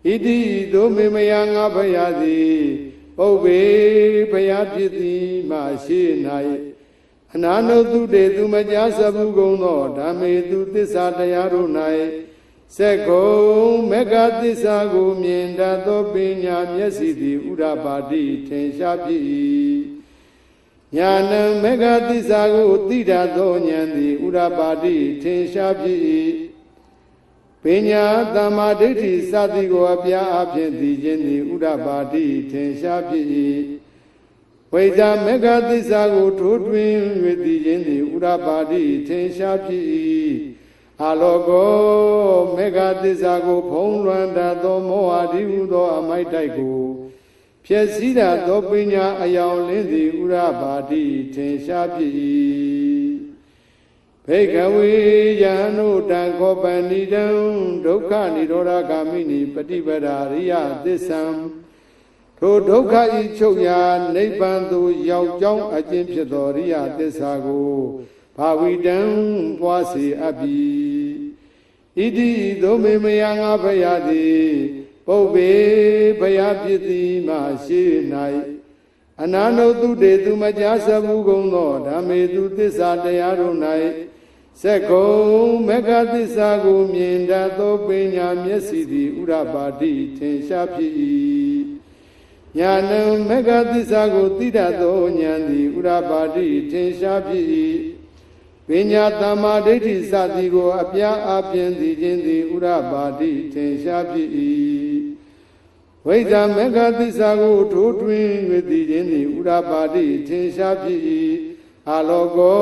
ဣတိဒုမေမယငါဖယားသည်ပုပ္ပေဖယားဖြစ်သည်မရှိ၌အနာနုတုတေသူမကြားစဘူးကုန်သောဓမ္မေသူသစ္စာတရားတို့၌စက္ကုံမေဃသစ္စာကိုမြင်တတ်သောပညာမျက်စိသည်ဥရပါတိထင်ရှားဖြစ်၏ညာဏမေဃသစ္စာကိုသိတတ်သောဉာဏ်သည်ဥရပါတိထင်ရှားဖြစ်၏ပညာသမ္မာဒိဋ္ဌိစသည်ကိုအပြားအဖြင့်သိခြင်းသည်ဥရပါတိထင်ရှားဖြစ်၏ဝိဇ္ဇာမေဃသစ္စာကိုထိုးထွင်း၍သိခြင်းသည်ဥရပါတိထင်ရှားဖြစ်၏အာလောကောမေဃသစ္စာကိုဖုံးလွှမ်းတတ်သောမောဟတိဟုသောအမိုက်တိုက်ကိုဖြစ်စည်းတတ်သောပညာအယောင်လင်းသည်ဥရပါတိထင်ရှားဖြစ်၏ဘေကဝေယံနုတံခောပဏိတံဒုက္ခនិရောဓဂာမိနိပฏิပဒါရိယသစ္ဆံထိုဒုက္ခဤချုပ်ရာနိဗ္ဗာန်သို့ရောက်ကြောင်းအကျဉ်ဖြစ်သောရိယသစ္စာကိုဘာဝိတံပွားစေအပ်ပြီဣတိဒုမေမယငါဖယားသည်ပုပ္ပေဖယားဖြစ်သည်မရှိ၌အနာနုတုတေသူမကြားစဘူးကုန်သောဓမ္မေသူသစ္စာတရားတို့၌စက္ကုံမေဃသစ္စာကိုမြင်တတ်သောပညာမျက်စိသည်ဥရပါတိထင်ရှားဖြစ်၏ညာဏမေဃသစ္စာကိုသိတတ်သောဉာဏ်သည်ဥရပါတိထင်ရှားဖြစ်၏ပညာသမ္မာဒိဋ္ဌိစသည်ကိုအပြားအပြင်းသိခြင်းသည်ဥရပါတိထင်ရှားဖြစ်၏ဝိဇ္ဇာမေဃသစ္စာကိုထိုးထွင်း၍သိခြင်းသည်ဥရပါတိထင်ရှားဖြစ်၏အာလောကော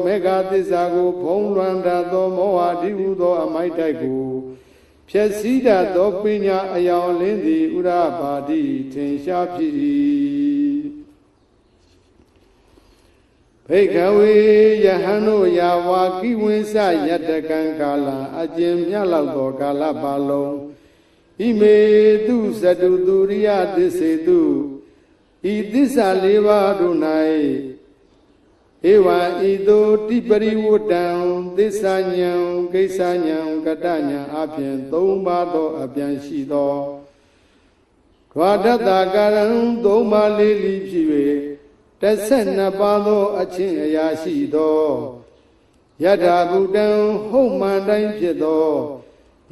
မေဃသစ္စာကိုဖုံးလွှမ်းတတ်သောမောဟတိဟုသောအမိုက်တိုက်ကိုဖြစ်စည်းတတ်သောပညာအယောင်လင်းသည်ဥရပါတိထင်ရှားဖြစ်၏ဘေကဝေယဟန်တို့ယာဝါကိဝင်းစယတကံကာလအကျဉ်မြတ်လောက်သောကာလပါလုံးဣမေတုသတုသူရိယသစ္စေတုဤသစ္စာလေးပါးတို့၌ဧဝံဤသို့တိပရိဝတ္တံသစ္စာဉာဏ်ကိစ္စဉာဏ်ကတ္တဉာဏ်အပြင်သုံးပါးသောအပြန်ရှိသောဒွါဒတ္တကာရံသုံးပါးလေးလီဖြစ်၍12ပါးသောအချင်းအရာရှိသောယထာဘုဒ္ဓံဟုတ်မှန်တိုင်းဖြစ်သော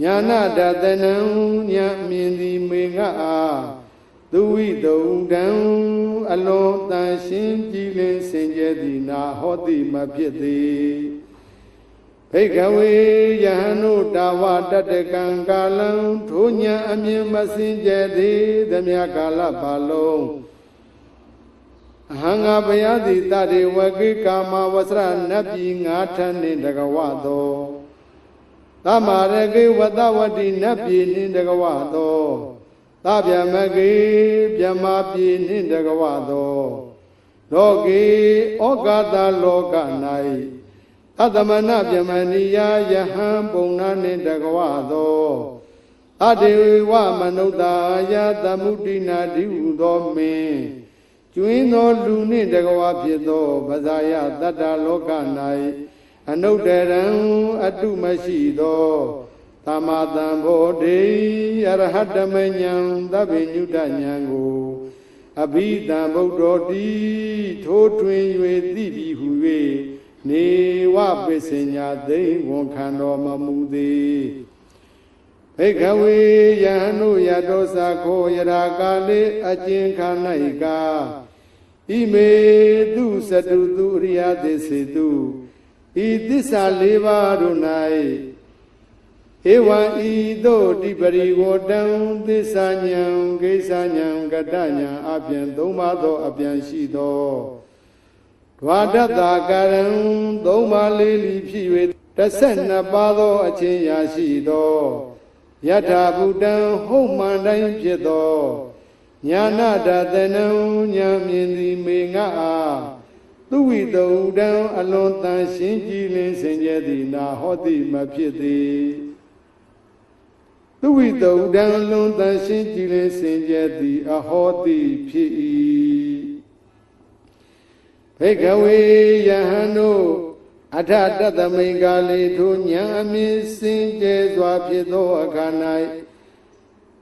ညာနာတတနံဉာဏ်မြင်သည်မေငါအားသူဝိတုံတံအလွန်တန်ရှင်းကြည်လင်စင်ကြယ်သည်နာဟောတိမဖြစ်သည်ဘေကဝေယဟန်တို့တာဝတတကံကာလံထိုဉာဏ်အမြင်မစင်ကြယ်သည်သမျှကာလပါလုံးအဟံငါဘယတိတတေဝကိကာမဝဆရနတ်ပြည်ငါးထပ်နှင့်တကဝသောသမရကေဝတဝတိနတ်ပြည်နှင့်တကဝသောသဗျမကေမြမပြည်နှင့်တကဝသောလောကေဩကာသလောက၌အတမနမြမနိယယဟံပုံနာနှင့်တကဝသောအတေဝမနုဿာယသမုဒိနာတိဟုသောမင်းကျွင်းသောလူနှင့်တကဝဖြစ်သောပဇာယတတ္တလောက၌အနုတ္တရံအတုမရှိသောသမတံဘောဓိအရဟတမဉံသဗ္ဗညုတဉာဏ်ကိုအဘိဓမ္ဗုဒ္ဓောတိထိုးထွင်း၍သိပြီဟု၍နေဝပစ္စညာသိဝန်ခံတော်မမူသည်ဘေကဝေယဟန်တို့ယတောစာခောယရာကာလေအကျဉ်ခ၌ကဣမေတုသတုသူရိယသစ္စေတုဤသစ္စာလေးပါးတို့၌ဧဝံဤသို့တိပရိဝတံသစ္စာဉာဏ်ကိစ္စဉာဏ်ကတ္တဉာဏ်အပြင်သုံးပါးသောအပြန်ရှိသောဒွါဒတ္တကာရံသုံးပါးလေးလီဖြစ်၍12ပါးသောအချင်းရာရှိသောယထာဘုဒ္ဓံဟုတ်မှန်တိုင်းဖြစ်သောညာနာတတနံဉာဏ်မြင်သည်မေငါအားသူဝိတုံတံအလွန်တန်ရှင်းကြည်လင်စင်ကြယ်သည်နာဟောတိမဖြစ်သည်သူဝိတုံတံအလွန်တန်ရှင်းကြည်လင်စင်ကြယ်သည်အဟောတိဖြစ်၏ဘေကဝေယဟန်တို့ အထတသမိန်ကာလေထိုဉာဏ်အမြင်စင်ကြဲစွာဖြစ်သောအခါ၌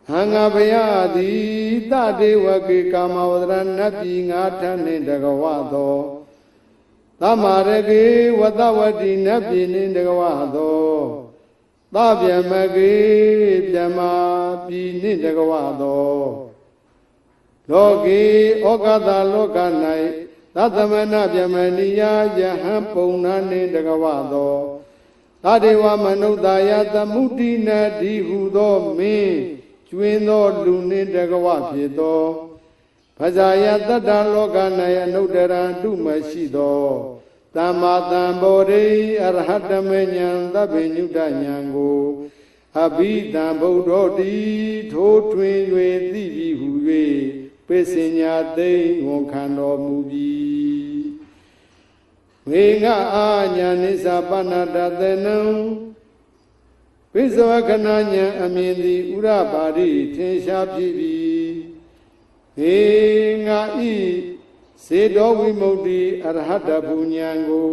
ဟံငါဘုရားသည်တတေဝကေကာမဝဒရနတ်ပြည်ငါထနှင့်တကဝသောသမရကေဝတဝတိနတ်ပြည်နှင့်တကဝသောသဗျမကေဗျမပြည်နှင့်တကဝသောလောကေဩဃတလောက၌သတ္တမနဗျမနိယယဟံပုံနာနှင့်တကဝသောသတေဝမနုဿာယသမုဒိနတိဟုသောမင်းကျွင်းသောလူနှင့်တကဝဖြစ်သောဖဇာယတတ္တလောက၌အနုတ္တရံတုမရှိသောသမ္မာသမ္ဗောဓိအရဟတမေဉာဏ်သဗ္ဗညုတဉာဏ်ကိုအဘိဓမ္ဗုဒ္ဓောတိထိုးထွင်း၍သိပြီဟု၍ပိစဉ္ညာသိဝန်ခံတော်မူပြီဝေငါအာညာနိစ္စပဏ္ဏတသနံပိစဝကနာဉာဏ်အမြင်သည်ဥရပါရိထင်ရှားဖြစ်ပြီဟေငါဤစေတောဝိမု ക്തി အရဟတဘူဉာဏ်ကို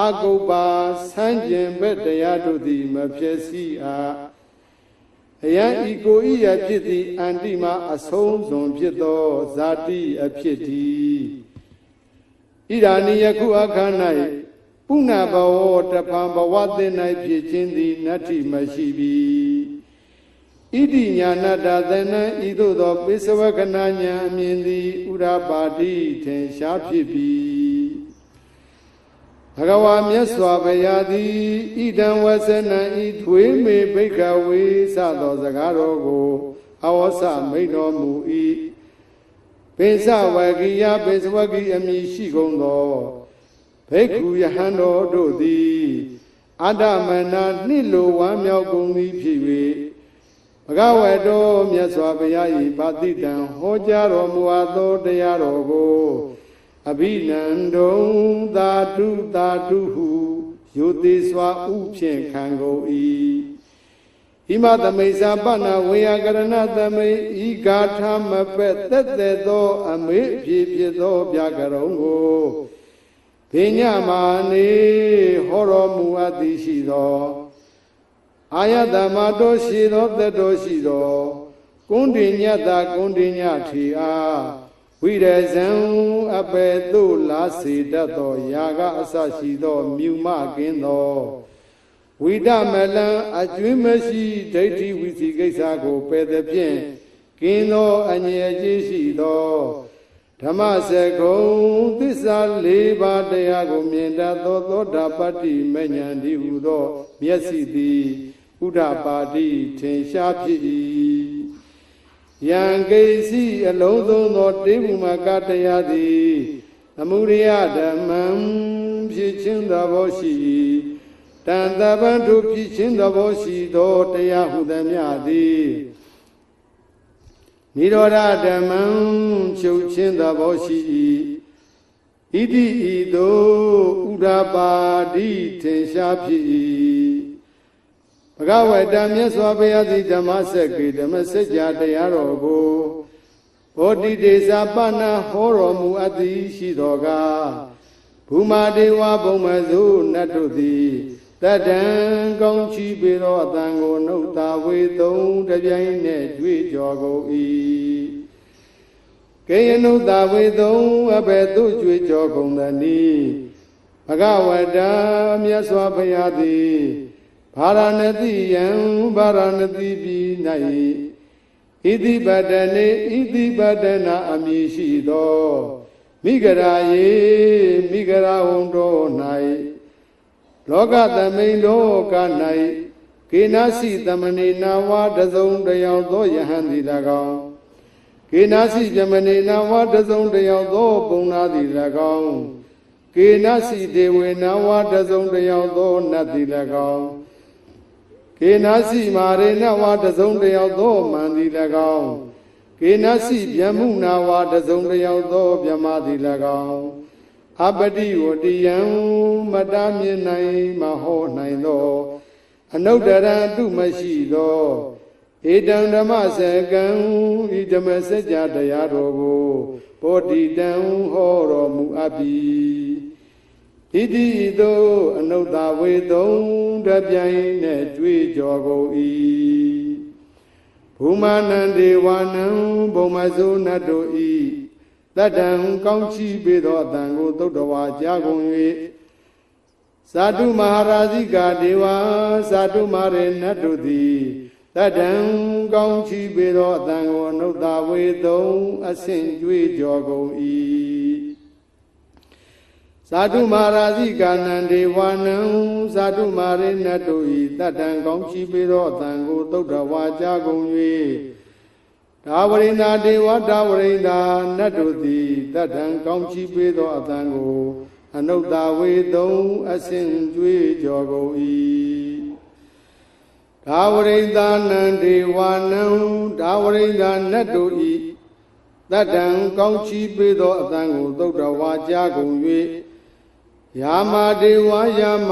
အကုပ္ပါဆန်းကျင်ဘက်တရားတို့သည်မဖြစ်စီအားအယံဤကိုဤရဖြစ်သည်အန္တိမအဆုံးစွန်ဖြစ်သောဇာတိအဖြစ်တည်းဣဒာနိယခုအခါ၌ပုဏ္ဏဘဝတဖန်ဘဝသင်၌ဖြစ်ခြင်းသည်နတ္ထိမရှိပြီဣတိညာဏတသနံဤသို့သောပိစဝကနာဉာဏ်အမြင်သည်ဥရပါတိထင်ရှားဖြစ်ပြီဘဂဝါမြတ်စွာဘုရားသည်ဣဒံဝဆနံဤထွေးမေဘိက္ခဝေစသောစကားတော်ကိုအဝဆမိန့်တော်မူ၏ပိစဝကိယပိစဝကိအမည်ရှိကုန်သောဘိက္ခုယဟန်တော်တို့သည်အတ္တမနာနှစ်လိုဝမ်းမြောက်ကုန်သည်ဖြစ်၍ဘဂဝါတော်မြတ်စွာဘုရား၏ပါတိတံဟောကြားတော်မူအပ်သောတရားတော်ကိုအဘိနန္ဒုံသာတုသာတုဟုယုတိစွာဥဖြင့်ခံကုန်၏ဣမသမိစ္ဆာပဏဝေယကရဏသမိဤဂါထာမပက်သက်သက်သောအမေဖြစ်ဖြစ်သောဗျာကရုံကိုဘိညမာနေဟောတော်မူအပ်သည်ရှိသောအာယတမတော်ရှိသောသက်တော်ရှိသောကုဏ္ဍိညတကုဏ္ဍိညထေအားဝိရဇံအပေသို့လာစေတတ်သောယာကအစရှိသောမြူမကင်းသောဝိဒမလံအကျွင်းမရှိဒိဋ္ဌိဝိသိကိစ္စကိုပယ်သည်ဖြင့်ကင်းသောအငြိအကျေးရှိသောဓမ္မစကုံသစ္စာ၄ပါးတရားကိုမြင်တတ်သောသောတာပတ္တိမဉ္ဇဉ်ဒီဟုသောမျက်စိသည်ဥဒ္ဓပါတိထင်ရှားဖြစ်၏ယံကိစီအလုံးစုံသောတေဝမကတရားသည်သမုဒယဓမ္မံဖြစ်ခြင်းသဘောရှိတန်တပံတို့ဖြစ်ခြင်းသဘောရှိသောတရားဟုသမျှသည်နိရောဓဓမ္မံချုပ်ခြင်းသဘောရှိ၏ဣတိဤသို့ဥဒ္ဓပါတိထင်ရှားဖြစ်၏ဘဂဝတ္တမြတ်စွာဘုရားသည်ဓမ္မစက္ကေဓမ္မစကြာတရားတော်ကိုဘောဓိတေဇာပဏဟောတော်မူအပ်သည်ရှိသောကဘူမာဒေဝဘုံမစုနတ်တို့သည်တတံကောင်းချီးပေသောအတန်ကိုနှုတ်သာဝေသုံးတပြိုင်နက်ကြွေးကြော်ကုန်၏ကေယနုသာဝေသုံးအဘယ်သို့ကြွေးကြော်ကုန်သနည်းဘဂဝတ္တမြတ်စွာဘုရားသည်ဗာရာဏသီယံဗာရာဏသီပြည်၌ဣတိပတနေဣတိပတနာအမည်ရှိသောမိဂရာယေမိဂရာဝံတော်၌လောကသမိန်လောက၌ကေနစီသမဏေနာဝတစုံတယောက်သောယဟန်သည်၎င်းကေနစီဇမဏေနာဝတစုံတယောက်သောပုံနာသည်၎င်းကေနစီဒေဝေနာဝတစုံတယောက်သောနတ်သည်၎င်းကေနစီမာရေနဝတစုံတယောက်သောမန်သည်၎င်းကေနစီဗျမုနာဝတစုံတယောက်သောဗျမသည်၎င်းအပတိဝတိယံမတမြင်နိုင်မဟောနိုင်သောအနုတ္တရတုမရှိသောဧတံဓမ္မစကံဤဓမ္မစကြာတရားတော်ကိုဘောဓိတံဟောတော်မူအပ်ပြီ ဣတိသောအနုဿဝေသုံးတပြိုင်နဲ့ကြွေးကြော်ကုန်၏ဘူမာနံဒေဝနံဘုံမဆိုးနတ်တို့၏တတ္တံကောင်းချီးပေသောအတန်ကိုသုတ္တဝါကြားကုန်၍သာတုမဟာရာဇိကာဒေဝသာတုမရေနတ်တို့သည်တတ္တံကောင်းချီးပေသောအတန်ကိုအနုဿဝေသုံးအဆင့်ကြွေးကြော်ကုန်၏သာတုမဟာရာဇိကာနံဒေဝနံသာတုမရေနတ်တို့၏တတ္တံကောင်းချီးပေသောအတန်ကိုသုတ္တဝါကြားကုန်၍ဒါဝရိန္ဒာဒေဝဒါဝရိန္ဒာနတ်တို့သည်တတ္တံကောင်းချီးပေသောအတန်ကိုအနုဿဝေသုံးအဆင့်ကြွေးကြော်ကုန်၏ဒါဝရိန္ဒာနံဒေဝနံဒါဝရိန္ဒာနတ်တို့၏တတ္တံကောင်းချီးပေသောအတန်ကိုသုတ္တဝါကြားကုန်၍ယာမဒေဝယာမ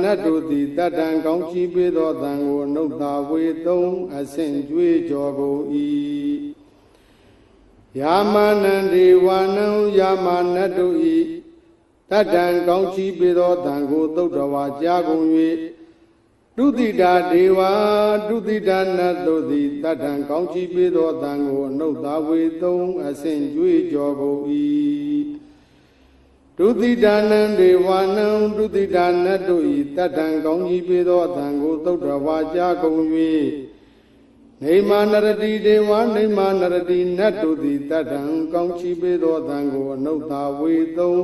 နတ်တို့သည်တတ္တံကောင်းချီးပေသောအတန်ကိုအနုဿဝေသုံးအဆင့်ကြွေးကြော်ကုန်၏ယာမနံဒေဝနံယာမနတ်တို့၏တတ္တံကောင်းချီးပေသောအတန်ကိုသုတ္တဝါကြားကုန်၍တုတိတာဒေဝတုတိတာနတ်တို့သည်တတ္တံကောင်းချီးပေသောအတန်ကိုအနုဿဝေသုံးအဆင့်ကြွေးကြော်ကုန်၏တုတိတာနံဒေဝနံတုတိတာနတ်တို့၏တတ္တံကောင်းချီးပေသောအတန်ကိုသုတ္တဝါကြားကုန်၍နေမနရတိဒေဝနေမနရတိနတ်တို့သည်တတ္တံကောင်းချီးပေသောအတန်ကိုအနုဿဝေသုံး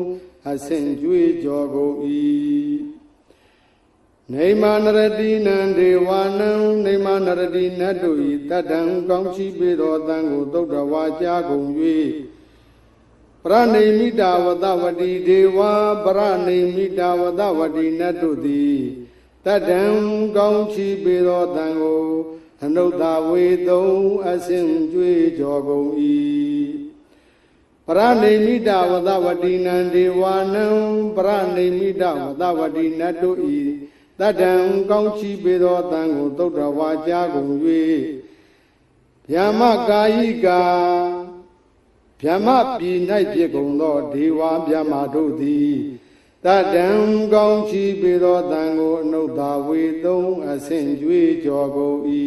အဆင့်ကြွေးကြော်ကုန်၏နေမနရတိနံဒေဝနံနေမနရတိနတ်တို့၏တတ္တံကောင်းချီးပေသောအတန်ကိုသုတ္တဝါကြားကုန်၍ပရဏိမိတာဝတဝတိဒေဝပရဏိမိတာဝတဝတိနတ်တို့သည်တတ္တံကောင်းချီးပေသောအတန်ကိုအနုဿဝေသုံးအဆင့်ကြွေးကြော်ကုန်၏ပရဏိမိတာဝတဝတိနံဒေဝနံပရဏိမိတာဝတဝတိနတ်တို့၏တတ္တံကောင်းချီးပေသောအတန်ကိုသုတ္တဝါကြားကုန်၍ဗျာမကာယိကာဗျာမပြည်၌ဖြစ်ကုန်သောဒေဝဗျာမတို့သည်တတ္တံကောင်းချီးပေသောအတန်ကိုအနုဿဝေသုံးအဆင့်ကြွေးကြော်ကုန်၏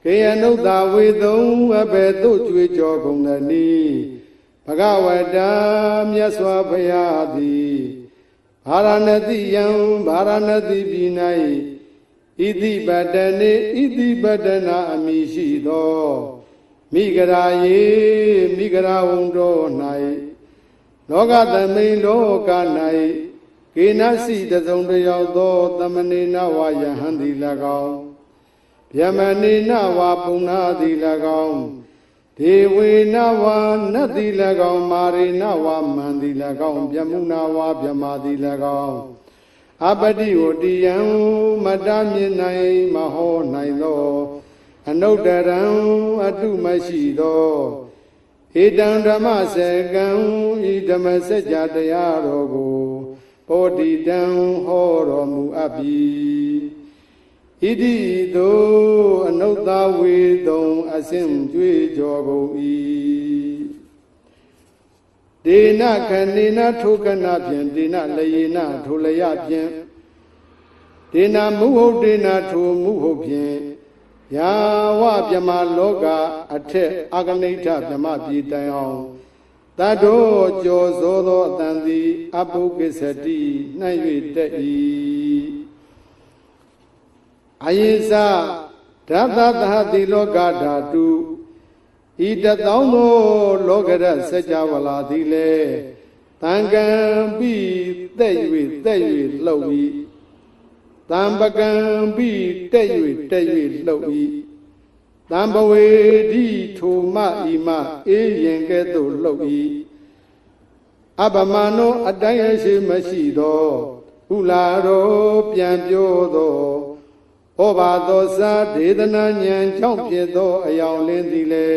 ကေအနုဿဝေသုံးအဘယ်သို့ကြွေးကြော်ကုန်သနည်းဘဂဝတာမြတ်စွာဘုရားသည်ဗာရာဏသီယံဗာရာဏသီပြည်၌ဣတိပတ္တနေဣတိပတ္တနာအမည်ရှိသောမိဂရာယေမိဂရာဝံတော်၌လောကသမိန်လောက၌ကေနစီတစုံတယောက်သောသမဏေနဝယဟန်သည်၎င်းဗျမဏေနဝပုဏ္ဏသည်၎င်းဒေဝေနဝနတ်သည်၎င်းမာရေနဝမန်သည်၎င်းဗျမုနာဝဗျမသည်၎င်းအပတိဝတိယံမတမြင်နိုင်မဟောနိုင်သောအနုတ္တရံအတုမရှိသောဣတံဓမ္မစကံဤဓမ္မစကြာတရားတော်ကိုပောတိတံဟောတော်မူအပ်ပြီဣတိသောအနုဿဝေသုံးအဆင့်ကြွေးကြော်ကုန်၏ဒေနခဏေနထိုခဏဖြင့်ဒေနလယေနထိုလယဖြင့်ဒေနမုဟုတ်ဒေနထိုမုဟုတ်ဖြင့်ယာဝဗြဟ္မာလောကအထက်အာဂနိဋ္ဌဗြဟ္မာပြည်တိုင်အောင်တတ္တောကြောသောသောအတန်သည်အပုဂ္ဂစ္စတိနှံ့၍တက်၏အယေသဓာတသဟတိလောကဓာတုဤတသောသောလောကရစัจ java လာသည်လေတံကံပိတက်၍လှုပ်၏တံပကံပိတက်၍လှုပ်၏တံပဝေတိထိုမဤမအေးရင်ကဲ့သို့လှုပ်၏အပမနောအတိုင်းအရှိမရှိသောဥလာတော်ပြန်ပြောသောဟောပါသောစာဒေသနာဉာဏ်ကြောင့်ဖြစ်သောအယောင်လင်းသည်လေ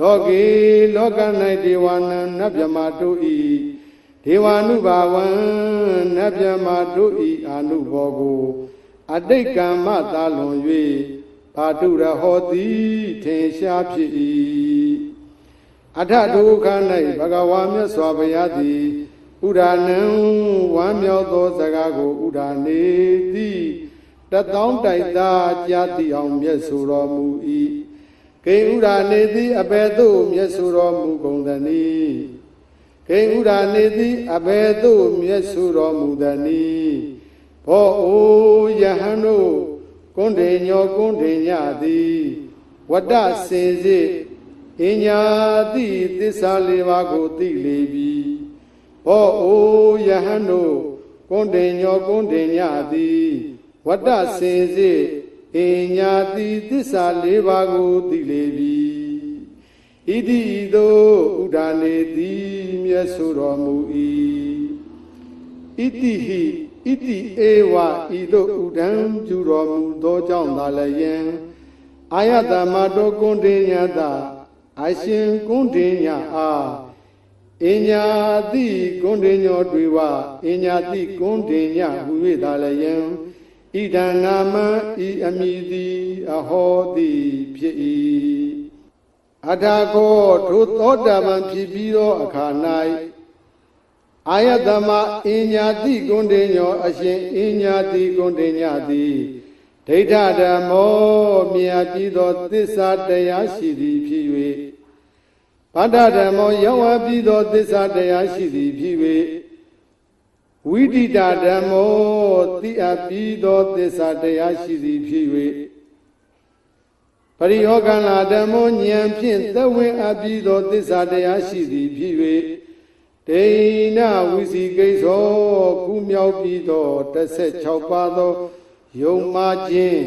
လောကီလောက၌ဒေဝနံနတ်မြမတို့၏ဒေဝ ानु ဘာဝံနတ်မြမတို့၏အာနုဘောကိုအတိတ်ကမ္မသာလွန်၍ဘာတုရဟောတိထင်ရှားဖြစ်၏အထဒုက္ခ၌ဘဂဝါမြတ်စွာဘုရားသည် ဥဒာနံဝမ်းမြောက်သောစကားကိုဥဒာနေသည်တသောင်းတိုက်သားကြားသိအောင်မျက်ဆိုတော်မူ၏ကိဥဒာနေသည်အဘယ်သို့မျက်ဆိုတော်မူကုန်သနည်းကိဥဒာနေသည်အဘယ်သို့မျက်ဆိုတော်မူသနည်းဘောအိုယဟန်တို့ကွန်းတေညောကွန်းတေညသည်ဝတ္တစင်စစ်အညာတိသစ္စာလေးပါးကိုသိလေပြီဘောအိုယဟန်တို့ကွန်းတေညောကွန်းတေညသည်ဝတ္တစင်စစ်အညာတိသစ္စာလေးပါးကိုသိလေပြီဣတိသောဥဒါနေသည်မျက်ဆိုတော်မူ၏ဣတိဟိဣတိဧဝဤသို့ဥဒံပြုတော်မူသောကြောင့်သာလည်းယံအာယတမတောကွန်းတေညတာအရှင်ကွန်းတေညအားအညာတိကွန်းတေညောတွေဝအညာတိကွန်းတေညဟူ၍သာလည်းယံဣဒံနာမဤအမိသည်အဟောတိဖြစ်၏အထာကောထိုသောတာပန်ဖြစ်ပြီးသောအခါ၌အာယတမအညာတိကွန်းတေညောအရှင်အညာတိကွန်းတေညသည်ဒိဋ္ဌဓမ္မောမြတ်ပြီးသောသစ္စာတရားရှိသည်ဖြစ်၍ဗဒ္ဒဓမ္မောရောက်ဝပြီးသောသစ္စာတရားရှိသည်ဖြစ်၍ဝိတိတဓမ္မောသိအပ်ပြီးသောသစ္စာတရားရှိသည်ဖြစ်၍ပရိယောဂလာဓမ္မောဉာဏ်ဖြင့်သဝေအပ်ပြီးသောသစ္စာတရားရှိသည်ဖြစ်၍ဒိဏဝိစီကိသောကုမြောက်ပြီးသော16ပါးသောယုံမှခြင်း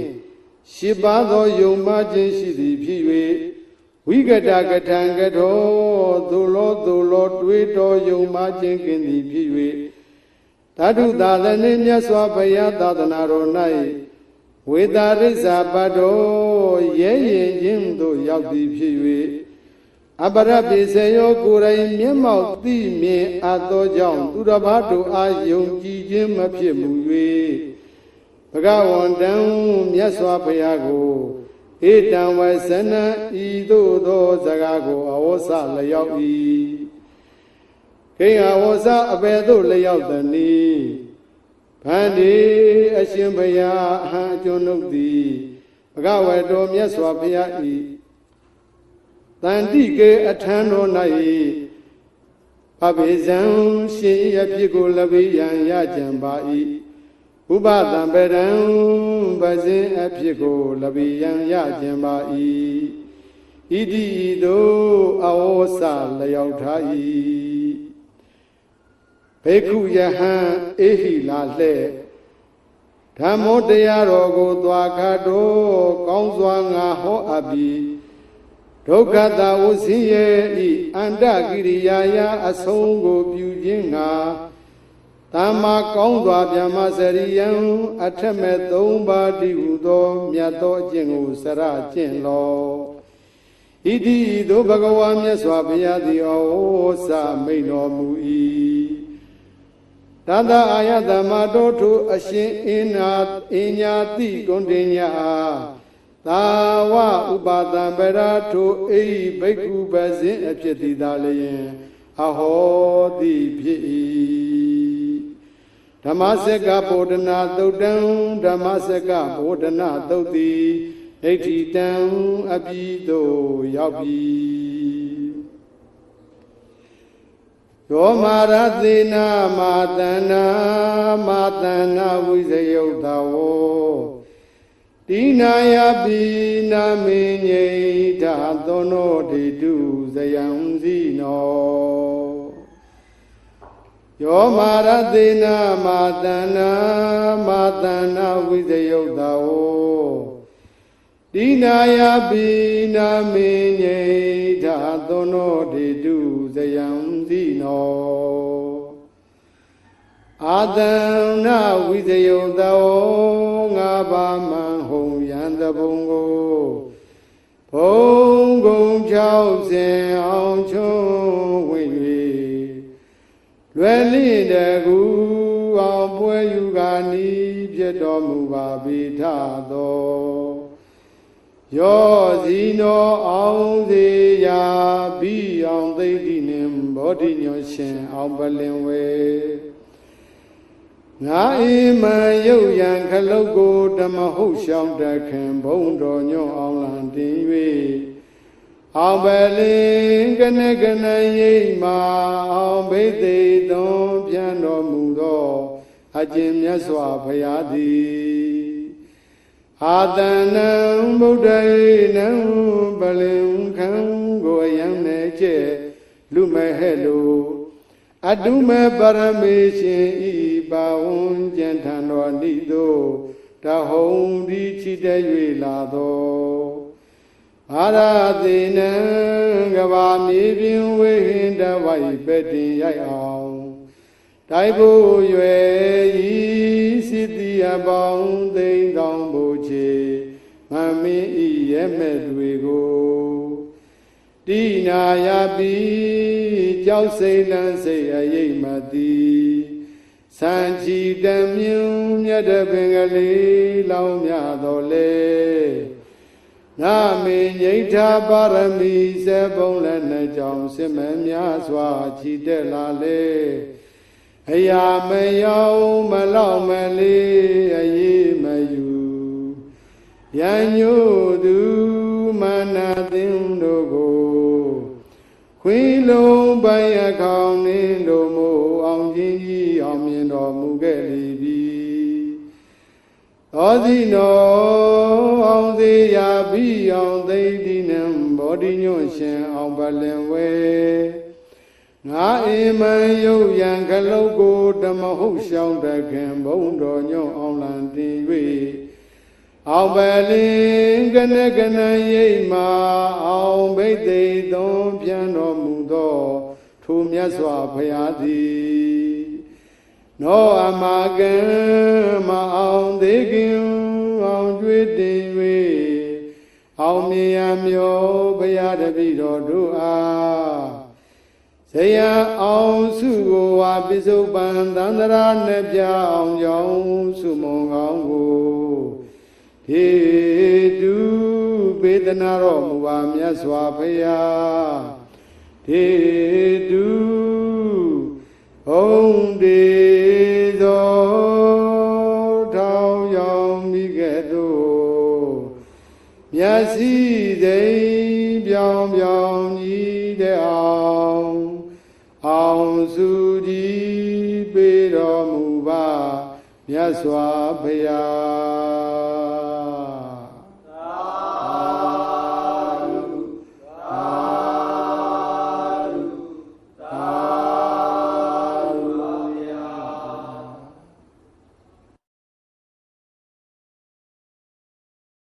10ပါးသောယုံမှခြင်းရှိသည်ဖြစ်၍ဝိကတကထံကထောသို့လောတွေးတော်ယုံမှခြင်းကင်းသည်ဖြစ်၍ဓာတုသာသနေမြတ်စွာဘုရားသာသနာတော်၌ဝေတာရိစ္ဆာပတ်တော်ရဲရင်ခြင်းသို့ရောက်သည်ဖြစ်၍အပရပိစေယောကိုယ်တိုင်မျက်မှောက်သိမြင်အပ်သောကြောင့်သူတစ်ပါးတို့အားယုံကြည်ခြင်းမဖြစ်မူ၍ဘဂဝန္တံမြတ်စွာဘုရားကိုဧတံဝဇနံဤသို့သောစကားကိုအဝေါစလျောက်၏ခိအဝေါစအဘယ်သို့လျောက်သနည်းဗန္ဒီအရှင်ဘုရားအဟံအကျွန်ုပ်သည်ဘဂဝတောမြတ်စွာဘုရား၏တန်တိကေအထံတော်၌ဖဘေဇံရှင်၏အဖြစ်ကိုလပိယံရကြံပါ၏ဥပတံပရံပဇင်အဖြစ်ကိုလပိယံရကြံပါ၏ဣတိသို့အဝေါစလျောက်ထား၏ဘေကုယဟံအေဟိလာလှဲ့ဓမ္မောတရားတော်ကိုသွားခတ်တော်ကောင်းစွာငါဟောအပ်ပြီးဒုက္ခတာဝဆင်းရဲဤအန္တကိရိယာယအဆုံးကိုပြုခြင်းငါသမ္မာကောင်းစွာဗျမစရိယံအထက်မဲ့3ပါးတည်းဟူသောမြတ်သောအကျင့်ကိုစရကျင့်လောဣတိသို့ဘဂဝါမြတ်စွာဘုရားသည်ဩစမိန်တော်မူ၏တသအာယတမတောထုအရှင်အညာတိကွန်တေညသာဝဥပါဒံပရာထုအိဘိက္ခုပဇင်အဖြစ်သည်သာလျင်အဟောတိဖြစ်၏ဓမ္မစက္ကဗောဓနာသုတ်တံဓမ္မစက္ကဗောဓနာသုတ်တိဒိဋ္ဌိတံအပြီးသို့ရောက်ပြီယောမာရသေနာမာတနာဝိဇယုတ်တဝောတိနာယပိနာမေညိတာသောနောတိတုဇယံဇိနောယောမာရသေနာမာတနာဝိဇယုတ်တဝောတိနာယပိနာမေညိတာသောနောတိတုဇယံဇိနောအာတနာဝိဇယုတ်တဝောငါးပါးမံဟုံယံတဘုံကိုဘုံကုံ60အောင်ချုံဝင်၍လွယ်လင့်တကူအောင်ပွဲယူကာနီးပြတော်မူပါပေထသောယောဇီနောအောင်စေရာပြီးအောင်သိတိနှင့် ဘောဓိညွန်ရှင်အောင်ပလင်ဝေငါအိမံရုပ်ရန်ခလုတ်ကိုဓမ္မဟုတ်ရှောင်းတခင်ဘုံတော်ညွန့်အောင်လံတင်၍အောင်ပလင်ကနကနရိပ်မာအောင်ဘိသိသွန်ပြန်တော်မူသောအကျင့်မြတ်စွာဘုရားသည်အာတနံဗုဒ္ဓေနံပလင်ခံကိုယံနေကျဲလူမဲ့ဟဲ့လို့အတုမဲ့ပရမေရှင်ဤပါဝံကျန်ထံတော်ဤသို့တဟုံဒီချီတဲ့၍လာသောအာရသေနံကဘာမြေပြင်ဝေဟင်တဝိုက်ပဲ့တင်ရိုက်အောင်တိုက်ဖို့ရွယ်ဤစိတိအပေါင်းသိမ့်ကောင်းဖို့ချေမမင်းဤရဲ့မဲ့တွေကိုတိနာယပိကြောက်စိတ်လန်းစိတ်အယိတ်မတိစံချီတမြုံမြတ်တဲ့ပင်ကလေးလောင်းမြတော်လေငါမေငိဋ္ဌပါရမီစေဘုံလည်းနှကြောင့်စစ်မများစွာချီတက်လာလေအရာမရောက်မလောက်မလေးအရေးမယူရန်ညို့သူမာနာသင်တို့ကိုခွေးလုံးပိုင်အခေါင်နှင်းတို့မို့အောင်ခြင်းကြီးအောင်မြင်တော်မူခဲ့လေပြီသောစီနောအောင်သေးရာပြီးအောင်သိတိနံဘောဓိညွန့်ရှင်အောင်ပလင်ဝဲငါအိမံရုပ်ရန်ခလုတ်ကိုဓမ္မဟုတ်ရှောင်းတခင်ဘုံတော်ညွန့်အောင်လံတင်၍အောင်ပလင်ကနကနရိပ်မာအောင်ဘိသိသွန်ပြန်တော်မူသောထိုမြတ်စွာဘုရားသည်နောအမကံမအောင်သေးခင်အောင်ကျွေးတင်၍အောင်မြင်ရမျောဘုရားတပည့်တော်တို့အားဇယံအောင်စုကိုဝါပိစုပန်သန္တရာနဲ့ပြအောင်ကြောင်းစုမုံကောင်းကိုဟေတုပေတနာတော်မူပါမြတ်စွာဘုရားဟေတုဘုံတေသောထောင်ရောင်မိကဲ့သို့မျက်စိသိပြောင်ပြောင်ကြီးတဲ့အောင်စုကြည်ပေတော်မူပါမြတ်စွာဘုရား